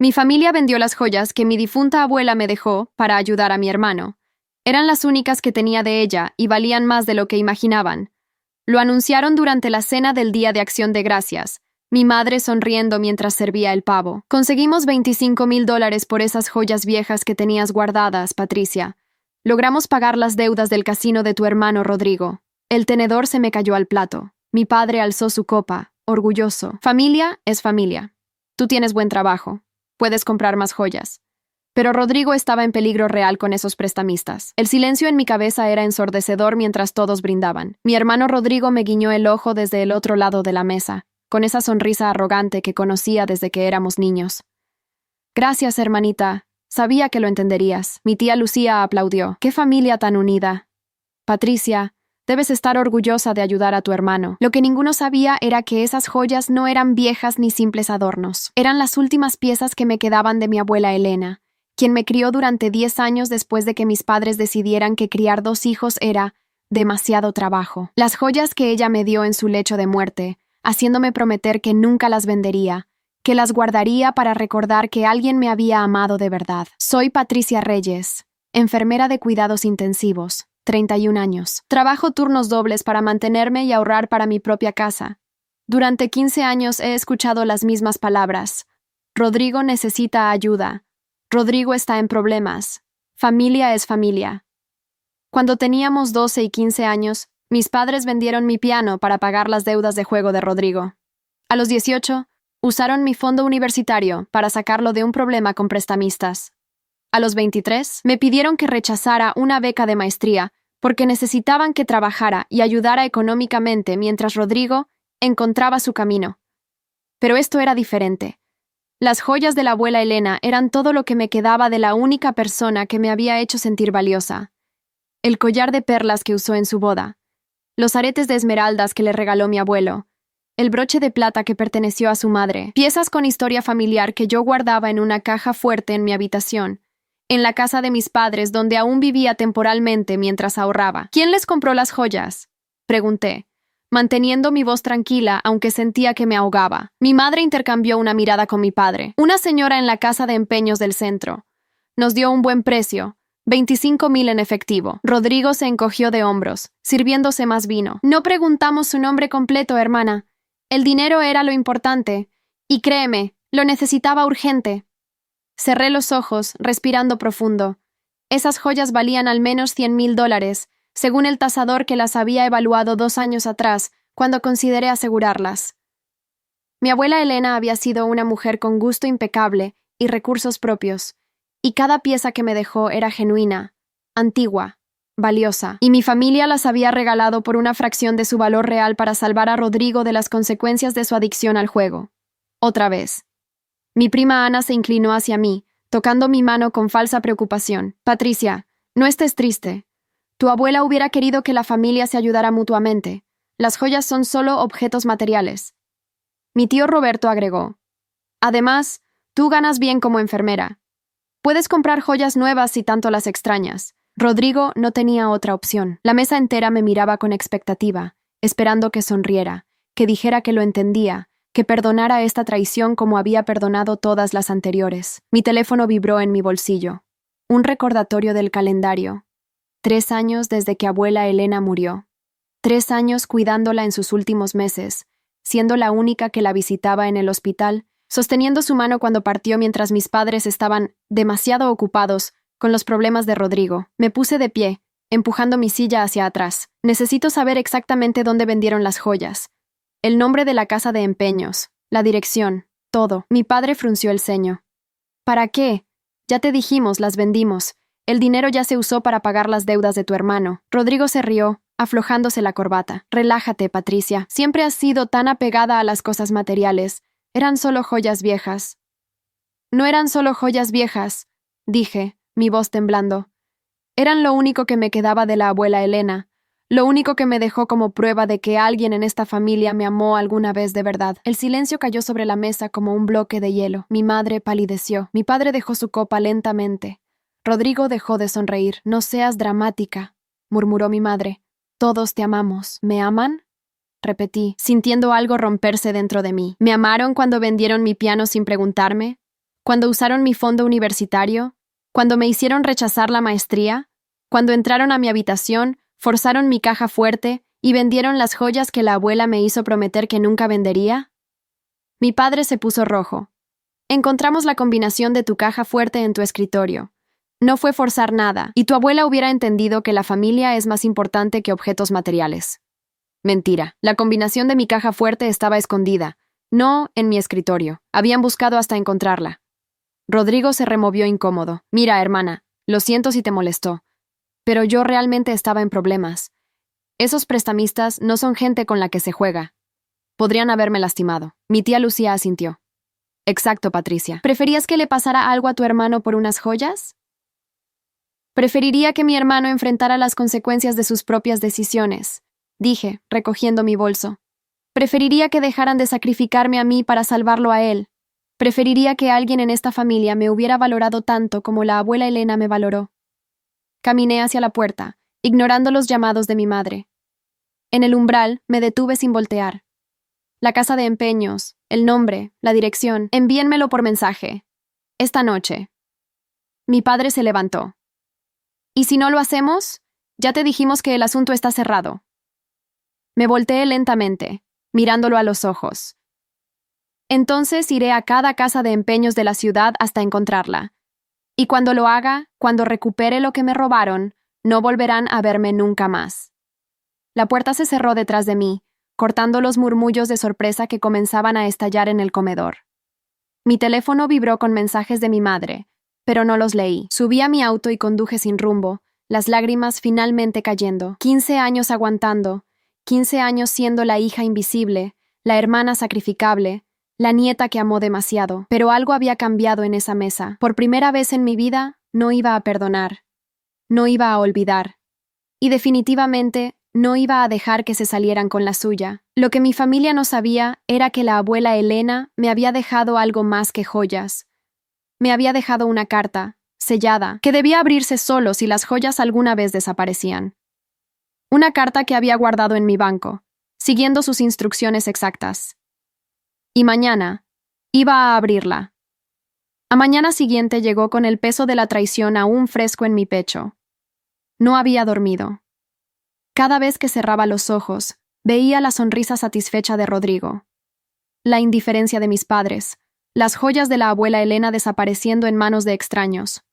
Mi familia vendió las joyas que mi difunta abuela me dejó para ayudar a mi hermano. Eran las únicas que tenía de ella y valían más de lo que imaginaban. Lo anunciaron durante la cena del Día de Acción de Gracias, mi madre sonriendo mientras servía el pavo. Conseguimos $25,000 por esas joyas viejas que tenías guardadas, Patricia. Logramos pagar las deudas del casino de tu hermano Rodrigo. El tenedor se me cayó al plato. Mi padre alzó su copa, orgulloso. Familia es familia. Tú tienes buen trabajo. Puedes comprar más joyas. Pero Rodrigo estaba en peligro real con esos prestamistas. El silencio en mi cabeza era ensordecedor mientras todos brindaban. Mi hermano Rodrigo me guiñó el ojo desde el otro lado de la mesa, con esa sonrisa arrogante que conocía desde que éramos niños. Gracias, hermanita. Sabía que lo entenderías. Mi tía Lucía aplaudió. ¡Qué familia tan unida! Patricia, debes estar orgullosa de ayudar a tu hermano. Lo que ninguno sabía era que esas joyas no eran viejas ni simples adornos. Eran las últimas piezas que me quedaban de mi abuela Elena, quien me crió durante 10 años después de que mis padres decidieran que criar 2 hijos era demasiado trabajo. Las joyas que ella me dio en su lecho de muerte, haciéndome prometer que nunca las vendería, que las guardaría para recordar que alguien me había amado de verdad. Soy Patricia Reyes, enfermera de cuidados intensivos, 31 años. Trabajo turnos dobles para mantenerme y ahorrar para mi propia casa. Durante 15 años he escuchado las mismas palabras. Rodrigo necesita ayuda. Rodrigo está en problemas. Familia es familia. Cuando teníamos 12 y 15 años, mis padres vendieron mi piano para pagar las deudas de juego de Rodrigo. A los 18, usaron mi fondo universitario para sacarlo de un problema con prestamistas. A los 23, me pidieron que rechazara una beca de maestría porque necesitaban que trabajara y ayudara económicamente mientras Rodrigo encontraba su camino. Pero esto era diferente. Las joyas de la abuela Elena eran todo lo que me quedaba de la única persona que me había hecho sentir valiosa. El collar de perlas que usó en su boda, los aretes de esmeraldas que le regaló mi abuelo, el broche de plata que perteneció a su madre, piezas con historia familiar que yo guardaba en una caja fuerte en mi habitación, en la casa de mis padres donde aún vivía temporalmente mientras ahorraba. ¿Quién les compró las joyas?, pregunté, manteniendo mi voz tranquila aunque sentía que me ahogaba. Mi madre intercambió una mirada con mi padre, una señora en la casa de empeños del centro. Nos dio un buen precio, 25,000 en efectivo. Rodrigo se encogió de hombros, sirviéndose más vino. No preguntamos su nombre completo, hermana. El dinero era lo importante, y créeme, lo necesitaba urgente. Cerré los ojos, respirando profundo. Esas joyas valían al menos $100,000, según el tasador que las había evaluado 2 años atrás, cuando consideré asegurarlas. Mi abuela Elena había sido una mujer con gusto impecable y recursos propios, y cada pieza que me dejó era genuina, antigua, valiosa, y mi familia las había regalado por una fracción de su valor real para salvar a Rodrigo de las consecuencias de su adicción al juego. Otra vez. Mi prima Ana se inclinó hacia mí, tocando mi mano con falsa preocupación. Patricia, no estés triste. Tu abuela hubiera querido que la familia se ayudara mutuamente. Las joyas son solo objetos materiales. Mi tío Roberto agregó. Además, tú ganas bien como enfermera. Puedes comprar joyas nuevas si tanto las extrañas. Rodrigo no tenía otra opción. La mesa entera me miraba con expectativa, esperando que sonriera, que dijera que lo entendía, que perdonara esta traición como había perdonado todas las anteriores. Mi teléfono vibró en mi bolsillo. Un recordatorio del calendario. 3 años desde que abuela Elena murió. 3 años cuidándola en sus últimos meses, siendo la única que la visitaba en el hospital, sosteniendo su mano cuando partió mientras mis padres estaban demasiado ocupados con los problemas de Rodrigo. Me puse de pie, empujando mi silla hacia atrás. Necesito saber exactamente dónde vendieron las joyas. El nombre de la casa de empeños, la dirección, todo. Mi padre frunció el ceño. ¿Para qué? Ya te dijimos, las vendimos. El dinero ya se usó para pagar las deudas de tu hermano. Rodrigo se rió, aflojándose la corbata. Relájate, Patricia. Siempre has sido tan apegada a las cosas materiales. Eran solo joyas viejas. No eran solo joyas viejas, dije, mi voz temblando. Eran lo único que me quedaba de la abuela Elena, lo único que me dejó como prueba de que alguien en esta familia me amó alguna vez de verdad. El silencio cayó sobre la mesa como un bloque de hielo. Mi madre palideció. Mi padre dejó su copa lentamente. Rodrigo dejó de sonreír. No seas dramática, murmuró mi madre. Todos te amamos. ¿Me aman? Repetí, sintiendo algo romperse dentro de mí. ¿Me amaron cuando vendieron mi piano sin preguntarme? Cuando usaron mi fondo universitario, cuando me hicieron rechazar la maestría, cuando entraron a mi habitación, forzaron mi caja fuerte y vendieron las joyas que la abuela me hizo prometer que nunca vendería. Mi padre se puso rojo. Encontramos la combinación de tu caja fuerte en tu escritorio. No fue forzar nada, y tu abuela hubiera entendido que la familia es más importante que objetos materiales. Mentira. La combinación de mi caja fuerte estaba escondida, no en mi escritorio. Habían buscado hasta encontrarla. Rodrigo se removió incómodo. Mira, hermana, lo siento si te molestó, pero yo realmente estaba en problemas. Esos prestamistas no son gente con la que se juega. Podrían haberme lastimado. Mi tía Lucía asintió. Exacto, Patricia. ¿Preferías que le pasara algo a tu hermano por unas joyas? Preferiría que mi hermano enfrentara las consecuencias de sus propias decisiones, dije, recogiendo mi bolso. Preferiría que dejaran de sacrificarme a mí para salvarlo a él. Preferiría que alguien en esta familia me hubiera valorado tanto como la abuela Elena me valoró. Caminé hacia la puerta, ignorando los llamados de mi madre. En el umbral me detuve sin voltear. La casa de empeños, el nombre, la dirección, envíenmelo por mensaje. Esta noche. Mi padre se levantó. ¿Y si no lo hacemos? Ya te dijimos que el asunto está cerrado. Me volteé lentamente, mirándolo a los ojos. Entonces iré a cada casa de empeños de la ciudad hasta encontrarla. Y cuando lo haga, cuando recupere lo que me robaron, no volverán a verme nunca más. La puerta se cerró detrás de mí, cortando los murmullos de sorpresa que comenzaban a estallar en el comedor. Mi teléfono vibró con mensajes de mi madre, pero no los leí. Subí a mi auto y conduje sin rumbo, las lágrimas finalmente cayendo. 15 años aguantando, 15 años siendo la hija invisible, la hermana sacrificable, la nieta que amó demasiado. Pero algo había cambiado en esa mesa. Por primera vez en mi vida, no iba a perdonar. No iba a olvidar. Y definitivamente, no iba a dejar que se salieran con la suya. Lo que mi familia no sabía era que la abuela Elena me había dejado algo más que joyas. Me había dejado una carta, sellada, que debía abrirse solo si las joyas alguna vez desaparecían. Una carta que había guardado en mi banco, siguiendo sus instrucciones exactas. Y mañana iba a abrirla. A mañana siguiente llegó con el peso de la traición aún fresco en mi pecho. No había dormido. Cada vez que cerraba los ojos, veía la sonrisa satisfecha de Rodrigo. La indiferencia de mis padres, las joyas de la abuela Elena desapareciendo en manos de extraños.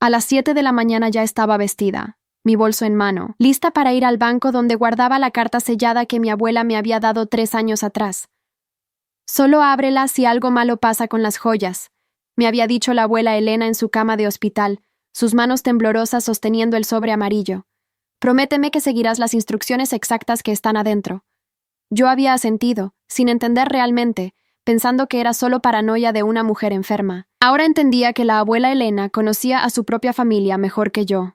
A las 7 de la mañana ya estaba vestida, mi bolso en mano, lista para ir al banco donde guardaba la carta sellada que mi abuela me había dado 3 años atrás. Solo ábrela si algo malo pasa con las joyas, me había dicho la abuela Elena en su cama de hospital, sus manos temblorosas sosteniendo el sobre amarillo. Prométeme que seguirás las instrucciones exactas que están adentro. Yo había asentido, sin entender realmente, pensando que era solo paranoia de una mujer enferma. Ahora entendía que la abuela Elena conocía a su propia familia mejor que yo.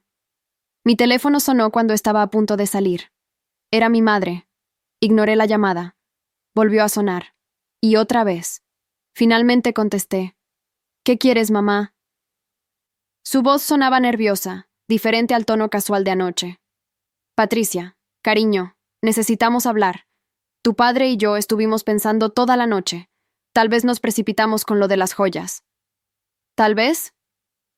Mi teléfono sonó cuando estaba a punto de salir. Era mi madre. Ignoré la llamada. Volvió a sonar. Y otra vez. Finalmente contesté. ¿Qué quieres, mamá? Su voz sonaba nerviosa, diferente al tono casual de anoche. Patricia, cariño, necesitamos hablar. Tu padre y yo estuvimos pensando toda la noche. Tal vez nos precipitamos con lo de las joyas. ¿Tal vez?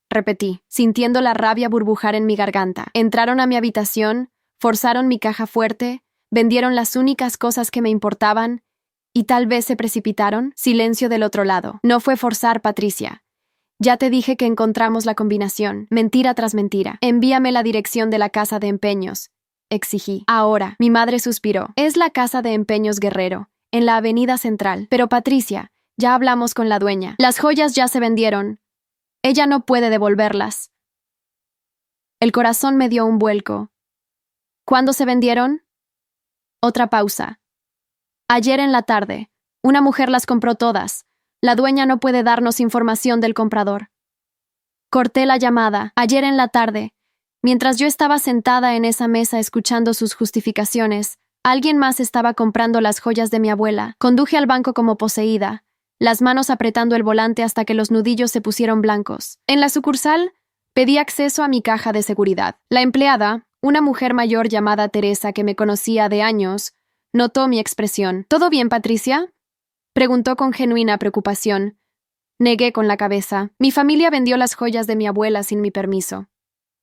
Repetí, sintiendo la rabia burbujar en mi garganta. Entraron a mi habitación, forzaron mi caja fuerte, vendieron las únicas cosas que me importaban, y tal vez se precipitaron. Silencio del otro lado. No fue forzar, Patricia. Ya te dije que encontramos la combinación, mentira tras mentira. Envíame la dirección de la casa de empeños. Exigí. Ahora, mi madre suspiró. Es la casa de empeños Guerrero, en la avenida Central. Pero Patricia, ya hablamos con la dueña. Las joyas ya se vendieron. Ella no puede devolverlas. El corazón me dio un vuelco. ¿Cuándo se vendieron? Otra pausa. Ayer en la tarde. Una mujer las compró todas. La dueña no puede darnos información del comprador. Corté la llamada. Ayer en la tarde. Mientras yo estaba sentada en esa mesa escuchando sus justificaciones, alguien más estaba comprando las joyas de mi abuela. Conduje al banco como poseída, las manos apretando el volante hasta que los nudillos se pusieron blancos. En la sucursal, pedí acceso a mi caja de seguridad. La empleada, una mujer mayor llamada Teresa que me conocía de años, notó mi expresión. ¿Todo bien, Patricia? Preguntó con genuina preocupación. Negué con la cabeza. Mi familia vendió las joyas de mi abuela sin mi permiso.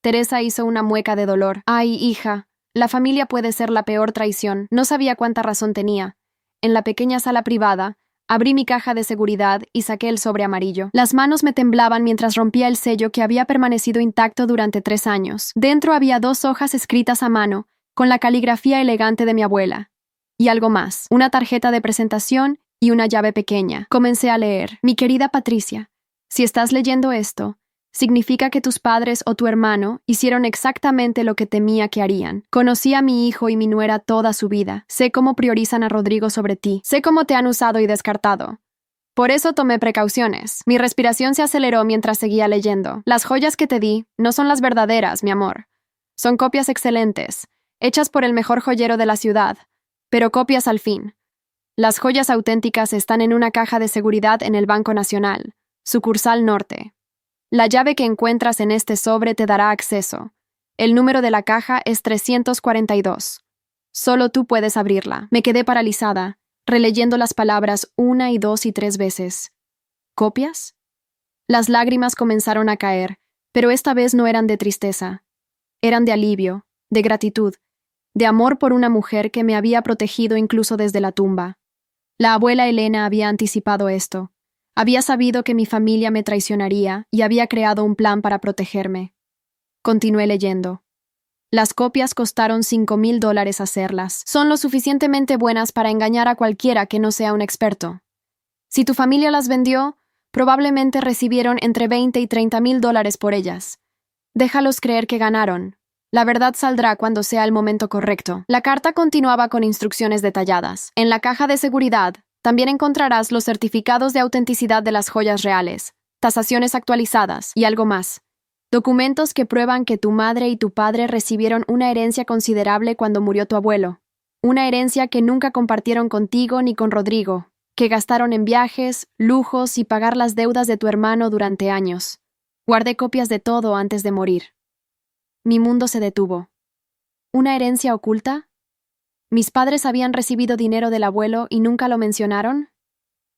Teresa hizo una mueca de dolor. Ay, hija, la familia puede ser la peor traición. No sabía cuánta razón tenía. En la pequeña sala privada, abrí mi caja de seguridad y saqué el sobre amarillo. Las manos me temblaban mientras rompía el sello que había permanecido intacto durante 3 años. Dentro había 2 hojas escritas a mano, con la caligrafía elegante de mi abuela. Y algo más, una tarjeta de presentación y una llave pequeña. Comencé a leer. Mi querida Patricia, si estás leyendo esto, significa que tus padres o tu hermano hicieron exactamente lo que temía que harían. Conocí a mi hijo y mi nuera toda su vida. Sé cómo priorizan a Rodrigo sobre ti. Sé cómo te han usado y descartado. Por eso tomé precauciones. Mi respiración se aceleró mientras seguía leyendo. Las joyas que te di no son las verdaderas, mi amor. Son copias excelentes, hechas por el mejor joyero de la ciudad, pero copias al fin. Las joyas auténticas están en una caja de seguridad en el Banco Nacional, sucursal norte. La llave que encuentras en este sobre te dará acceso. El número de la caja es 342. Solo tú puedes abrirla. Me quedé paralizada, releyendo las palabras 1 y 2 y 3 veces. ¿Copias? Las lágrimas comenzaron a caer, pero esta vez no eran de tristeza. Eran de alivio, de gratitud, de amor por una mujer que me había protegido incluso desde la tumba. La abuela Elena había anticipado esto. Había sabido que mi familia me traicionaría y había creado un plan para protegerme. Continué leyendo. Las copias costaron $5,000 hacerlas. Son lo suficientemente buenas para engañar a cualquiera que no sea un experto. Si tu familia las vendió, probablemente recibieron entre $20,000 y $30,000 por ellas. Déjalos creer que ganaron. La verdad saldrá cuando sea el momento correcto. La carta continuaba con instrucciones detalladas. En la caja de seguridad, también encontrarás los certificados de autenticidad de las joyas reales, tasaciones actualizadas y algo más. Documentos que prueban que tu madre y tu padre recibieron una herencia considerable cuando murió tu abuelo. Una herencia que nunca compartieron contigo ni con Rodrigo, que gastaron en viajes, lujos y pagar las deudas de tu hermano durante años. Guardé copias de todo antes de morir. Mi mundo se detuvo. ¿Una herencia oculta? ¿Mis padres habían recibido dinero del abuelo y nunca lo mencionaron?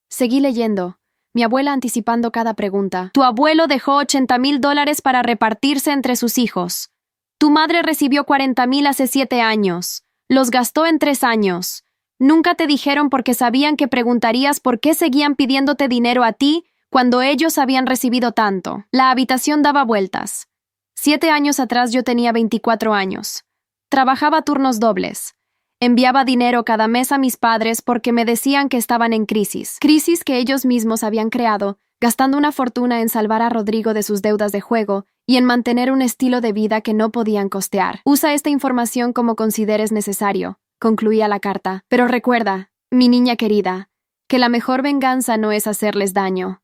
Seguí leyendo, mi abuela anticipando cada pregunta. Tu abuelo dejó $80,000 para repartirse entre sus hijos. Tu madre recibió $40,000 hace 7 años. Los gastó en 3 años. Nunca te dijeron porque sabían que preguntarías por qué seguían pidiéndote dinero a ti cuando ellos habían recibido tanto. La habitación daba vueltas. 7 años atrás yo tenía 24 años. Trabajaba turnos dobles. Enviaba dinero cada mes a mis padres porque me decían que estaban en crisis que ellos mismos habían creado, gastando una fortuna en salvar a Rodrigo de sus deudas de juego y en mantener un estilo de vida que no podían costear. Usa esta información como consideres necesario, concluía la carta. Pero recuerda, mi niña querida, que la mejor venganza no es hacerles daño.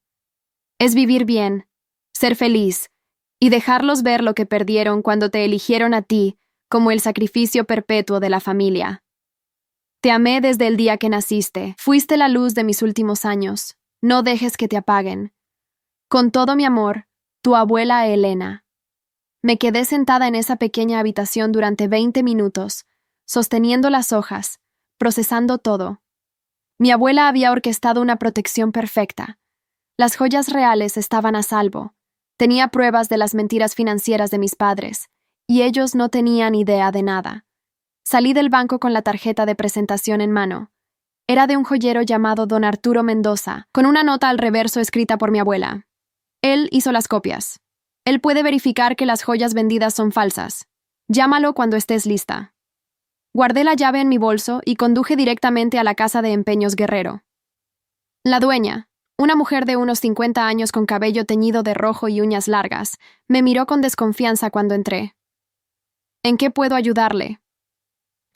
Es vivir bien, ser feliz y dejarlos ver lo que perdieron cuando te eligieron a ti como el sacrificio perpetuo de la familia. Te amé desde el día que naciste. Fuiste la luz de mis últimos años. No dejes que te apaguen. Con todo mi amor, tu abuela Elena. Me quedé sentada en esa pequeña habitación durante 20 minutos, sosteniendo las hojas, procesando todo. Mi abuela había orquestado una protección perfecta. Las joyas reales estaban a salvo. Tenía pruebas de las mentiras financieras de mis padres, y ellos no tenían idea de nada. Salí del banco con la tarjeta de presentación en mano. Era de un joyero llamado Don Arturo Mendoza, con una nota al reverso escrita por mi abuela. Él hizo las copias. Él puede verificar que las joyas vendidas son falsas. Llámalo cuando estés lista. Guardé la llave en mi bolso y conduje directamente a la casa de empeños Guerrero. La dueña, una mujer de unos 50 años con cabello teñido de rojo y uñas largas, me miró con desconfianza cuando entré. ¿En qué puedo ayudarle?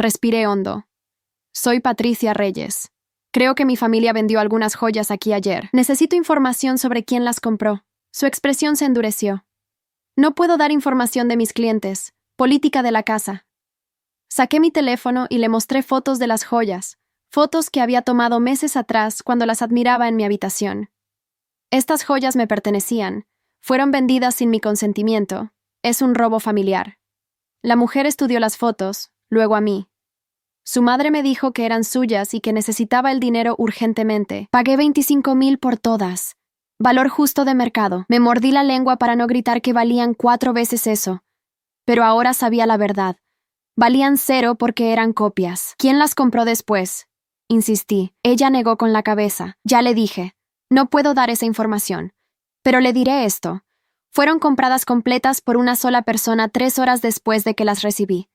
Respiré hondo. Soy Patricia Reyes. Creo que mi familia vendió algunas joyas aquí ayer. Necesito información sobre quién las compró. Su expresión se endureció. No puedo dar información de mis clientes. Política de la casa. Saqué mi teléfono y le mostré fotos de las joyas. Fotos que había tomado meses atrás cuando las admiraba en mi habitación. Estas joyas me pertenecían. Fueron vendidas sin mi consentimiento. Es un robo familiar. La mujer estudió las fotos, luego a mí. Su madre me dijo que eran suyas y que necesitaba el dinero urgentemente. Pagué $25,000 por todas. Valor justo de mercado. Me mordí la lengua para no gritar que valían 4 veces eso. Pero ahora sabía la verdad. Valían 0 porque eran copias. ¿Quién las compró después? Insistí. Ella negó con la cabeza. Ya le dije. No puedo dar esa información. Pero le diré esto. Fueron compradas completas por una sola persona 3 horas después de que las recibí.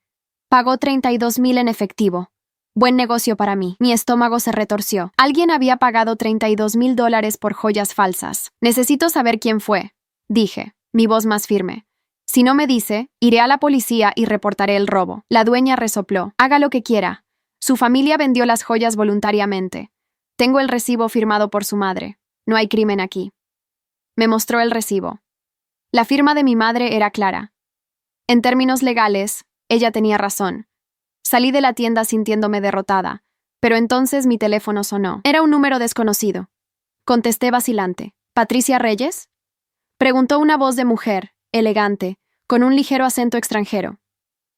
Pagó 32,000 en efectivo. Buen negocio para mí. Mi estómago se retorció. Alguien había pagado $32,000 por joyas falsas. Necesito saber quién fue, dije, mi voz más firme. Si no me dice, iré a la policía y reportaré el robo. La dueña resopló. Haga lo que quiera. Su familia vendió las joyas voluntariamente. Tengo el recibo firmado por su madre. No hay crimen aquí. Me mostró el recibo. La firma de mi madre era clara. En términos legales, ella tenía razón. Salí de la tienda sintiéndome derrotada, pero entonces mi teléfono sonó. Era un número desconocido. Contesté vacilante. ¿Patricia Reyes? Preguntó una voz de mujer, elegante, con un ligero acento extranjero.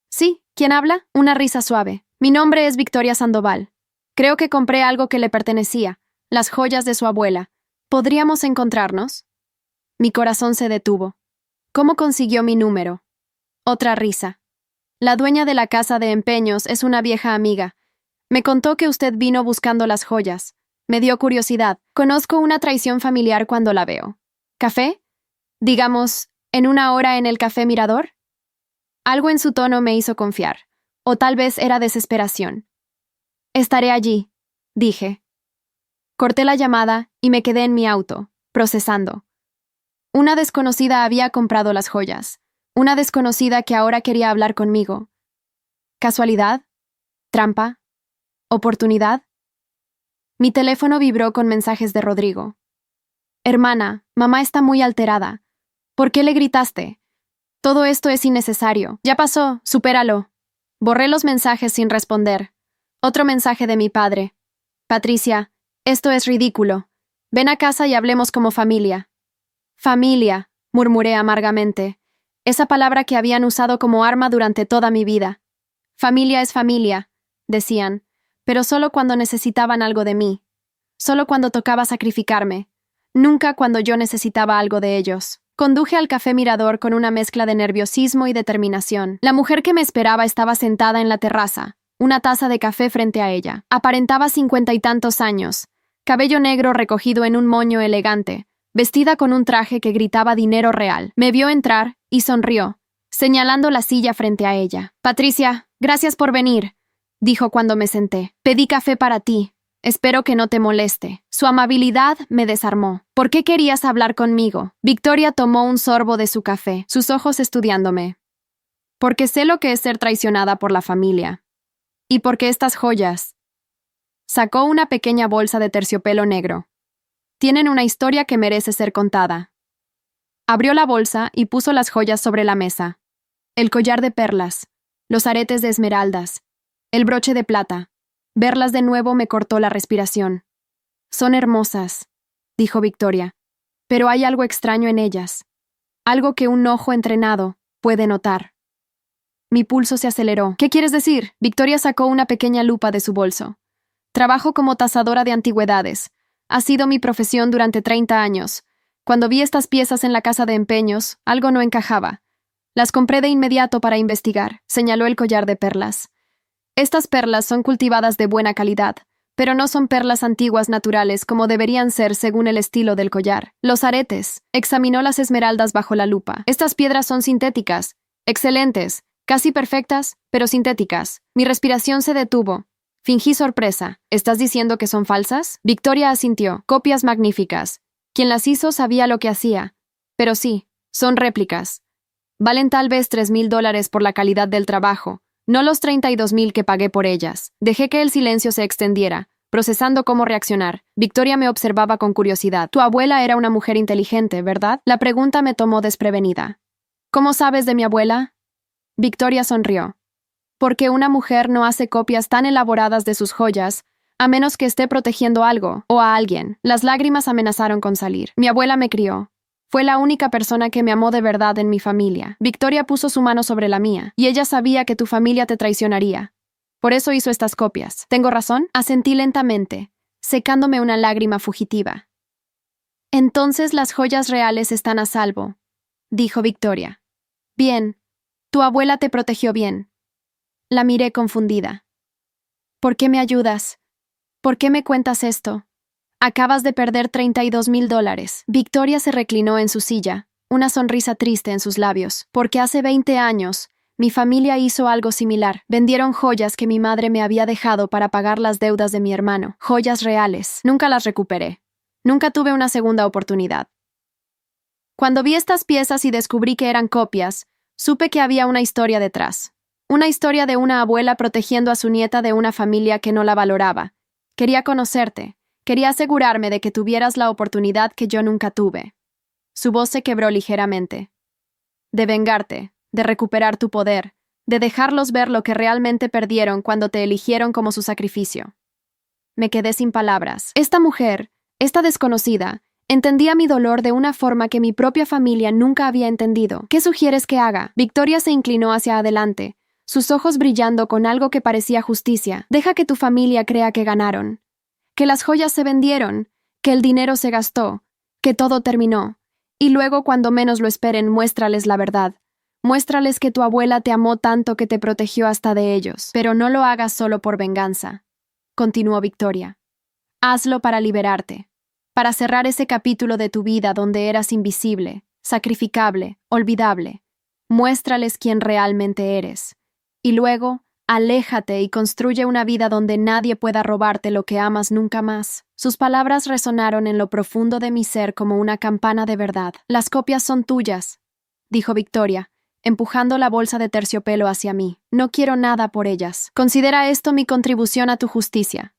Sí, ¿quién habla? Una risa suave. Mi nombre es Victoria Sandoval. Creo que compré algo que le pertenecía, las joyas de su abuela. ¿Podríamos encontrarnos? Mi corazón se detuvo. ¿Cómo consiguió mi número? Otra risa. La dueña de la casa de empeños es una vieja amiga. Me contó que usted vino buscando las joyas. Me dio curiosidad. Conozco una traición familiar cuando la veo. ¿Café? Digamos, ¿en una hora en el Café Mirador? Algo en su tono me hizo confiar. O tal vez era desesperación. Estaré allí, dije. Corté la llamada y me quedé en mi auto, procesando. Una desconocida había comprado las joyas. Una desconocida que ahora quería hablar conmigo. ¿Casualidad? ¿Trampa? ¿Oportunidad? Mi teléfono vibró con mensajes de Rodrigo. Hermana, mamá está muy alterada. ¿Por qué le gritaste? Todo esto es innecesario. Ya pasó, supéralo. Borré los mensajes sin responder. Otro mensaje de mi padre. Patricia, esto es ridículo. Ven a casa y hablemos como familia. Familia, murmuré amargamente. Esa palabra que habían usado como arma durante toda mi vida. Familia es familia, decían, pero solo cuando necesitaban algo de mí. Solo cuando tocaba sacrificarme. Nunca cuando yo necesitaba algo de ellos. Conduje al Café Mirador con una mezcla de nerviosismo y determinación. La mujer que me esperaba estaba sentada en la terraza, una taza de café frente a ella. Aparentaba 50 y tantos años, cabello negro recogido en un moño elegante, vestida con un traje que gritaba dinero real. Me vio entrar y sonrió, señalando la silla frente a ella. Patricia, gracias por venir, dijo cuando me senté. Pedí café para ti. Espero que no te moleste. Su amabilidad me desarmó. ¿Por qué querías hablar conmigo? Victoria tomó un sorbo de su café, sus ojos estudiándome. Porque sé lo que es ser traicionada por la familia. Y porque estas joyas. Sacó una pequeña bolsa de terciopelo negro. Tienen una historia que merece ser contada. Abrió la bolsa y puso las joyas sobre la mesa. El collar de perlas, los aretes de esmeraldas, el broche de plata. Verlas de nuevo me cortó la respiración. Son hermosas, dijo Victoria, pero hay algo extraño en ellas. Algo que un ojo entrenado puede notar. Mi pulso se aceleró. ¿Qué quieres decir? Victoria sacó una pequeña lupa de su bolso. Trabajo como tasadora de antigüedades. Ha sido mi profesión durante 30 años. Cuando vi estas piezas en la casa de empeños, algo no encajaba. Las compré de inmediato para investigar, señaló el collar de perlas. Estas perlas son cultivadas de buena calidad, pero no son perlas antiguas naturales como deberían ser según el estilo del collar. Los aretes. Examinó las esmeraldas bajo la lupa. Estas piedras son sintéticas. Excelentes. Casi perfectas, pero sintéticas. Mi respiración se detuvo. Fingí sorpresa. ¿Estás diciendo que son falsas? Victoria asintió. Copias magníficas. Quien las hizo sabía lo que hacía. Pero sí, son réplicas. Valen tal vez $3,000 por la calidad del trabajo. No los 32,000 que pagué por ellas. Dejé que el silencio se extendiera, procesando cómo reaccionar. Victoria me observaba con curiosidad. Tu abuela era una mujer inteligente, ¿verdad? La pregunta me tomó desprevenida. ¿Cómo sabes de mi abuela? Victoria sonrió. Porque una mujer no hace copias tan elaboradas de sus joyas, a menos que esté protegiendo algo o a alguien. Las lágrimas amenazaron con salir. Mi abuela me crió. Fue la única persona que me amó de verdad en mi familia. Victoria puso su mano sobre la mía, y ella sabía que tu familia te traicionaría. Por eso hizo estas copias. ¿Tengo razón? Asentí lentamente, secándome una lágrima fugitiva. Entonces las joyas reales están a salvo, dijo Victoria. Bien, tu abuela te protegió bien. La miré confundida. ¿Por qué me ayudas? ¿Por qué me cuentas esto? Acabas de perder $32,000. Victoria se reclinó en su silla, una sonrisa triste en sus labios. Porque hace 20 años, mi familia hizo algo similar. Vendieron joyas que mi madre me había dejado para pagar las deudas de mi hermano. Joyas reales. Nunca las recuperé. Nunca tuve una segunda oportunidad. Cuando vi estas piezas y descubrí que eran copias, supe que había una historia detrás. Una historia de una abuela protegiendo a su nieta de una familia que no la valoraba. Quería conocerte. Quería asegurarme de que tuvieras la oportunidad que yo nunca tuve. Su voz se quebró ligeramente. De vengarte, de recuperar tu poder, de dejarlos ver lo que realmente perdieron cuando te eligieron como su sacrificio. Me quedé sin palabras. Esta mujer, esta desconocida, entendía mi dolor de una forma que mi propia familia nunca había entendido. ¿Qué sugieres que haga? Victoria se inclinó hacia adelante, sus ojos brillando con algo que parecía justicia. Deja que tu familia crea que ganaron. Que las joyas se vendieron, que el dinero se gastó, que todo terminó. Y luego, cuando menos lo esperen, muéstrales la verdad. Muéstrales que tu abuela te amó tanto que te protegió hasta de ellos. Pero no lo hagas solo por venganza, continuó Victoria. Hazlo para liberarte, para cerrar ese capítulo de tu vida donde eras invisible, sacrificable, olvidable. Muéstrales quién realmente eres. Y luego, aléjate y construye una vida donde nadie pueda robarte lo que amas nunca más. Sus palabras resonaron en lo profundo de mi ser como una campana de verdad. Las copias son tuyas, dijo Victoria, empujando la bolsa de terciopelo hacia mí. No quiero nada por ellas. Considera esto mi contribución a tu justicia.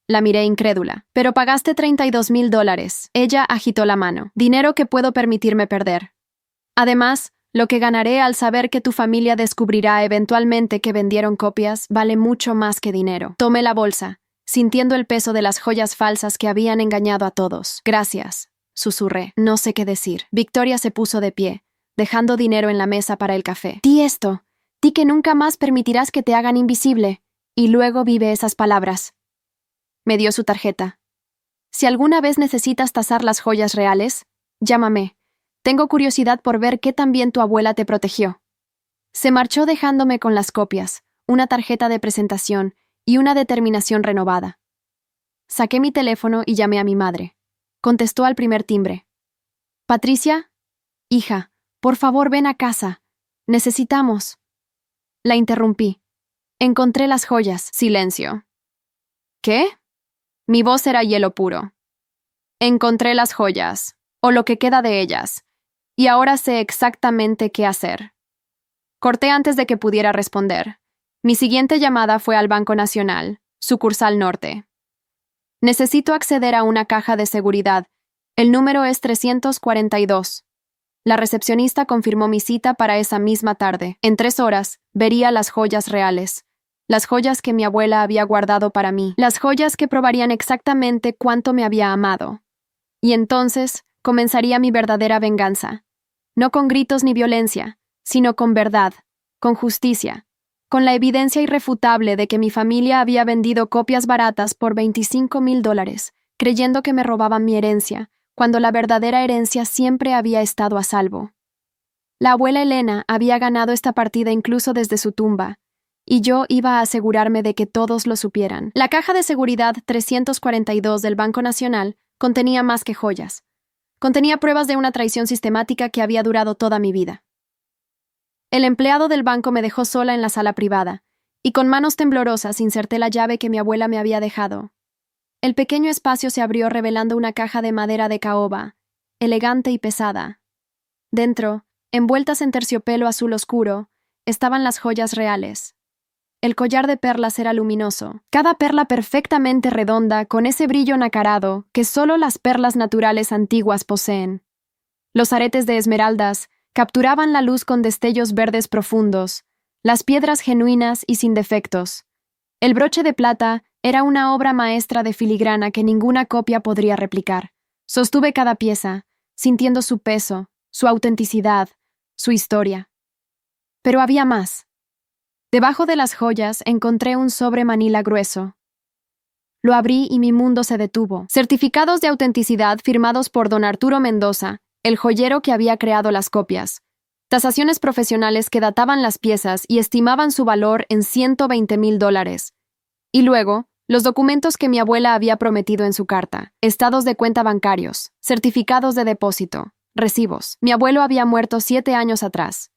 La miré incrédula. Pero pagaste $32,000. Ella agitó la mano. Dinero que puedo permitirme perder. Además, lo que ganaré al saber que tu familia descubrirá eventualmente que vendieron copias vale mucho más que dinero. Tomé la bolsa, sintiendo el peso de las joyas falsas que habían engañado a todos. Gracias, susurré. No sé qué decir. Victoria se puso de pie, dejando dinero en la mesa para el café. Di esto. Di que nunca más permitirás que te hagan invisible. Y luego vive esas palabras. Me dio su tarjeta. Si alguna vez necesitas tasar las joyas reales, llámame. Tengo curiosidad por ver qué tan bien tu abuela te protegió. Se marchó dejándome con las copias, una tarjeta de presentación y una determinación renovada. Saqué mi teléfono y llamé a mi madre. Contestó al primer timbre. «Patricia, hija, por favor ven a casa. Necesitamos». La interrumpí. «Encontré las joyas». Silencio. «¿Qué?» Mi voz era hielo puro. «Encontré las joyas, o lo que queda de ellas. Y ahora sé exactamente qué hacer». Corté antes de que pudiera responder. Mi siguiente llamada fue al Banco Nacional, sucursal norte. «Necesito acceder a una caja de seguridad. El número es 342. La recepcionista confirmó mi cita para esa misma tarde. En 3 horas, vería las joyas reales. Las joyas que mi abuela había guardado para mí. Las joyas que probarían exactamente cuánto me había amado. Y entonces comenzaría mi verdadera venganza. No con gritos ni violencia, sino con verdad, con justicia, con la evidencia irrefutable de que mi familia había vendido copias baratas por $25,000, creyendo que me robaban mi herencia, cuando la verdadera herencia siempre había estado a salvo. La abuela Elena había ganado esta partida incluso desde su tumba, y yo iba a asegurarme de que todos lo supieran. La caja de seguridad 342 del Banco Nacional contenía más que joyas. Contenía pruebas de una traición sistemática que había durado toda mi vida. El empleado del banco me dejó sola en la sala privada, y con manos temblorosas inserté la llave que mi abuela me había dejado. El pequeño espacio se abrió revelando una caja de madera de caoba, elegante y pesada. Dentro, envueltas en terciopelo azul oscuro, estaban las joyas reales. El collar de perlas era luminoso, cada perla perfectamente redonda con ese brillo nacarado que solo las perlas naturales antiguas poseen. Los aretes de esmeraldas capturaban la luz con destellos verdes profundos, las piedras genuinas y sin defectos. El broche de plata era una obra maestra de filigrana que ninguna copia podría replicar. Sostuve cada pieza, sintiendo su peso, su autenticidad, su historia. Pero había más. Debajo de las joyas encontré un sobre manila grueso. Lo abrí y mi mundo se detuvo. Certificados de autenticidad firmados por don Arturo Mendoza, el joyero que había creado las copias. Tasaciones profesionales que databan las piezas y estimaban su valor en $120,000. Y luego, los documentos que mi abuela había prometido en su carta, estados de cuenta bancarios, certificados de depósito, recibos. Mi abuelo había muerto 7 años atrás.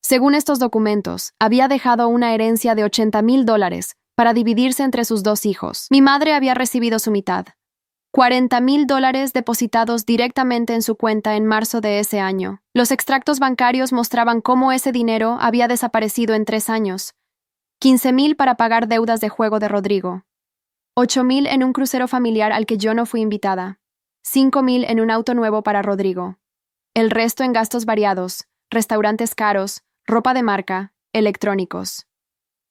Según estos documentos, había dejado una herencia de $80,000 para dividirse entre sus 2 hijos. Mi madre había recibido su mitad. $40,000 depositados directamente en su cuenta en marzo de ese año. Los extractos bancarios mostraban cómo ese dinero había desaparecido en 3 años. $15,000 para pagar deudas de juego de Rodrigo. $8,000 en un crucero familiar al que yo no fui invitada. $5,000 en un auto nuevo para Rodrigo. El resto en gastos variados, restaurantes caros, ropa de marca, electrónicos.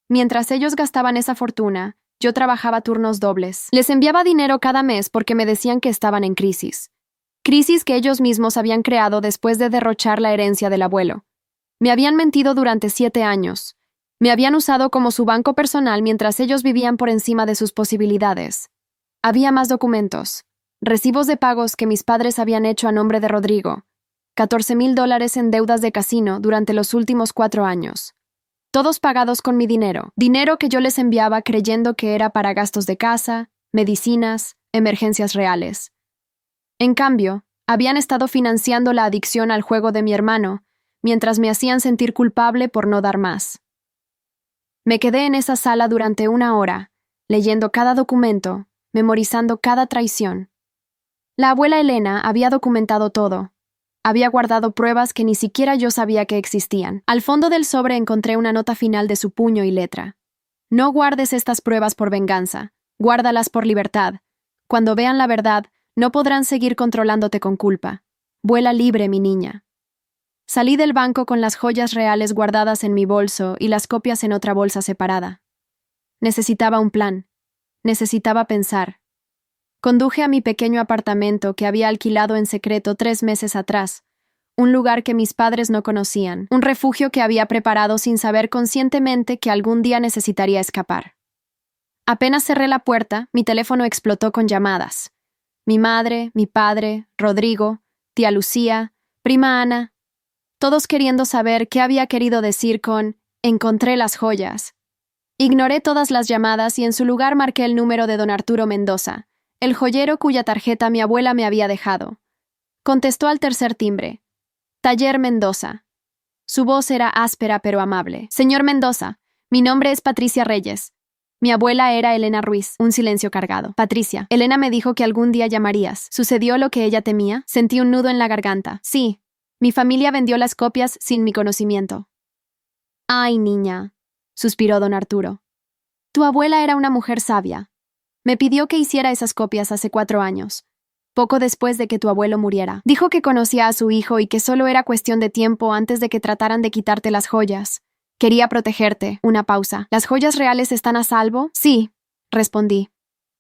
Mientras ellos gastaban esa fortuna, yo trabajaba turnos dobles. Les enviaba dinero cada mes porque me decían que estaban en crisis. Crisis que ellos mismos habían creado después de derrochar la herencia del abuelo. Me habían mentido durante 7 años. Me habían usado como su banco personal mientras ellos vivían por encima de sus posibilidades. Había más documentos. Recibos de pagos que mis padres habían hecho a nombre de Rodrigo. $14,000 en deudas de casino durante los últimos 4 años. Todos pagados con mi dinero. Dinero que yo les enviaba creyendo que era para gastos de casa, medicinas, emergencias reales. En cambio, habían estado financiando la adicción al juego de mi hermano, mientras me hacían sentir culpable por no dar más. Me quedé en esa sala durante 1 hora, leyendo cada documento, memorizando cada traición. La abuela Elena había documentado todo. Había guardado pruebas que ni siquiera yo sabía que existían. Al fondo del sobre encontré una nota final de su puño y letra. No guardes estas pruebas por venganza, guárdalas por libertad. Cuando vean la verdad, no podrán seguir controlándote con culpa. Vuela libre, mi niña. Salí del banco con las joyas reales guardadas en mi bolso y las copias en otra bolsa separada. Necesitaba un plan. Necesitaba pensar. Conduje a mi pequeño apartamento que había alquilado en secreto 3 meses atrás, un lugar que mis padres no conocían, un refugio que había preparado sin saber conscientemente que algún día necesitaría escapar. Apenas cerré la puerta, mi teléfono explotó con llamadas. Mi madre, mi padre, Rodrigo, tía Lucía, prima Ana, todos queriendo saber qué había querido decir con «encontré las joyas». Ignoré todas las llamadas y en su lugar marqué el número de don Arturo Mendoza, el joyero cuya tarjeta mi abuela me había dejado. Contestó al tercer timbre. Taller Mendoza. Su voz era áspera pero amable. Señor Mendoza, mi nombre es Patricia Reyes. Mi abuela era Elena Ruiz. Un silencio cargado. Patricia, Elena me dijo que algún día llamarías. ¿Sucedió lo que ella temía? Sentí un nudo en la garganta. Sí. Mi familia vendió las copias sin mi conocimiento. Ay, niña, suspiró don Arturo. Tu abuela era una mujer sabia. Me pidió que hiciera esas copias hace 4 años, poco después de que tu abuelo muriera. Dijo que conocía a su hijo y que solo era cuestión de tiempo antes de que trataran de quitarte las joyas. Quería protegerte. Una pausa. ¿Las joyas reales están a salvo? Sí, respondí.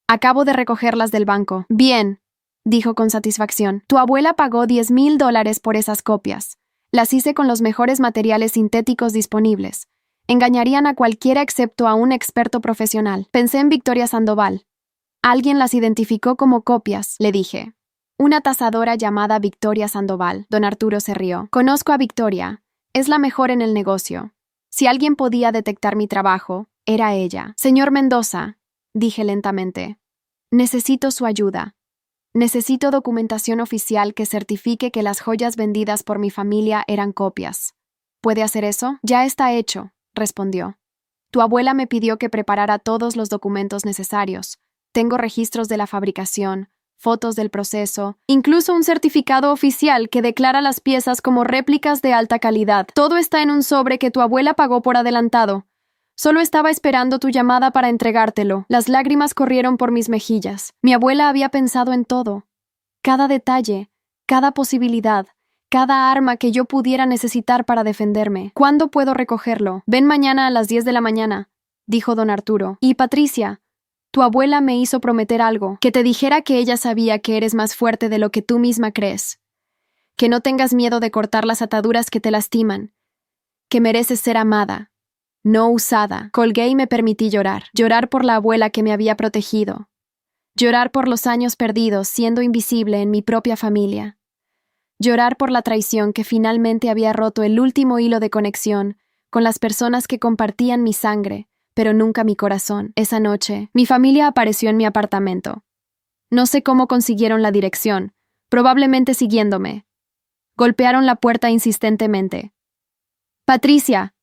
Acabo de recogerlas del banco. Bien, dijo con satisfacción. Tu abuela pagó $10,000 por esas copias. Las hice con los mejores materiales sintéticos disponibles. Engañarían a cualquiera excepto a un experto profesional. Pensé en Victoria Sandoval. Alguien las identificó como copias, le dije. Una tasadora llamada Victoria Sandoval. Don Arturo se rió. Conozco a Victoria. Es la mejor en el negocio. Si alguien podía detectar mi trabajo, era ella. Señor Mendoza, dije lentamente, necesito su ayuda. Necesito documentación oficial que certifique que las joyas vendidas por mi familia eran copias. ¿Puede hacer eso? Ya está hecho, respondió. Tu abuela me pidió que preparara todos los documentos necesarios. Tengo registros de la fabricación, fotos del proceso, incluso un certificado oficial que declara las piezas como réplicas de alta calidad. Todo está en un sobre que tu abuela pagó por adelantado. Solo estaba esperando tu llamada para entregártelo. Las lágrimas corrieron por mis mejillas. Mi abuela había pensado en todo. Cada detalle, cada posibilidad, cada arma que yo pudiera necesitar para defenderme. ¿Cuándo puedo recogerlo? Ven mañana a las 10 de la mañana, dijo don Arturo. Y Patricia, tu abuela me hizo prometer algo, que te dijera que ella sabía que eres más fuerte de lo que tú misma crees. Que no tengas miedo de cortar las ataduras que te lastiman. Que mereces ser amada, no usada. Colgué y me permití llorar. Llorar por la abuela que me había protegido. Llorar por los años perdidos siendo invisible en mi propia familia. Llorar por la traición que finalmente había roto el último hilo de conexión con las personas que compartían mi sangre, pero nunca mi corazón. Esa noche, mi familia apareció en mi apartamento. No sé cómo consiguieron la dirección, probablemente siguiéndome. Golpearon la puerta insistentemente. «Patricia,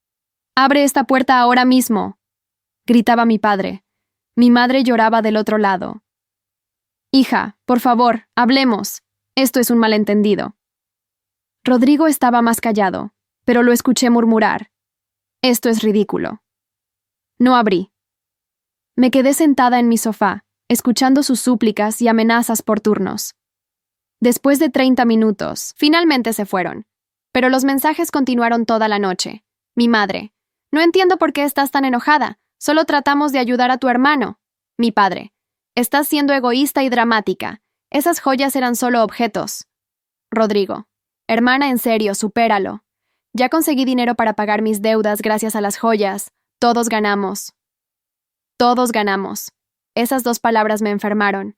abre esta puerta ahora mismo», gritaba mi padre. Mi madre lloraba del otro lado. «Hija, por favor, hablemos. Esto es un malentendido». Rodrigo estaba más callado, pero lo escuché murmurar. «Esto es ridículo». No abrí. Me quedé sentada en mi sofá, escuchando sus súplicas y amenazas por turnos. Después de 30 minutos, finalmente se fueron. Pero los mensajes continuaron toda la noche. Mi madre: «No entiendo por qué estás tan enojada. Solo tratamos de ayudar a tu hermano». Mi padre: «Estás siendo egoísta y dramática. Esas joyas eran solo objetos». Rodrigo: «Hermana, en serio, supéralo. Ya conseguí dinero para pagar mis deudas gracias a las joyas. Todos ganamos». Todos ganamos. Esas dos palabras me enfermaron.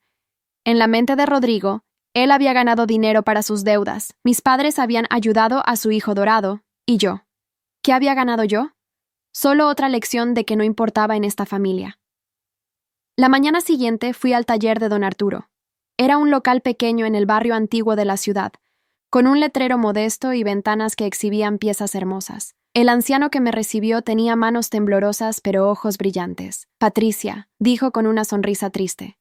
En la mente de Rodrigo, él había ganado dinero para sus deudas. Mis padres habían ayudado a su hijo dorado. ¿Y yo? ¿Qué había ganado yo? Solo otra lección de que no importaba en esta familia. La mañana siguiente fui al taller de don Arturo. Era un local pequeño en el barrio antiguo de la ciudad, con un letrero modesto y ventanas que exhibían piezas hermosas. El anciano que me recibió tenía manos temblorosas pero ojos brillantes. «Patricia», dijo con una sonrisa triste.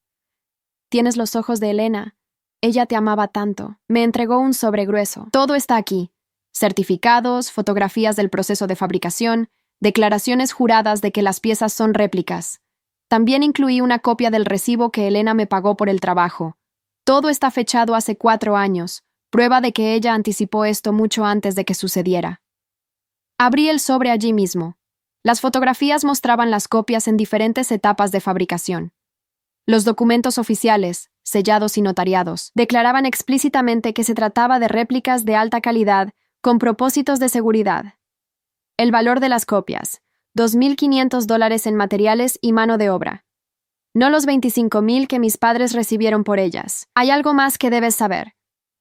«Tienes los ojos de Elena. Ella te amaba tanto». Me entregó un sobre grueso. «Todo está aquí. Certificados, fotografías del proceso de fabricación, declaraciones juradas de que las piezas son réplicas. También incluí una copia del recibo que Elena me pagó por el trabajo. Todo está fechado hace 4 años, prueba de que ella anticipó esto mucho antes de que sucediera». Abrí el sobre allí mismo. Las fotografías mostraban las copias en diferentes etapas de fabricación. Los documentos oficiales, sellados y notariados, declaraban explícitamente que se trataba de réplicas de alta calidad con propósitos de seguridad. El valor de las copias: $2,500 en materiales y mano de obra. No los $25,000 que mis padres recibieron por ellas. «Hay algo más que debes saber»,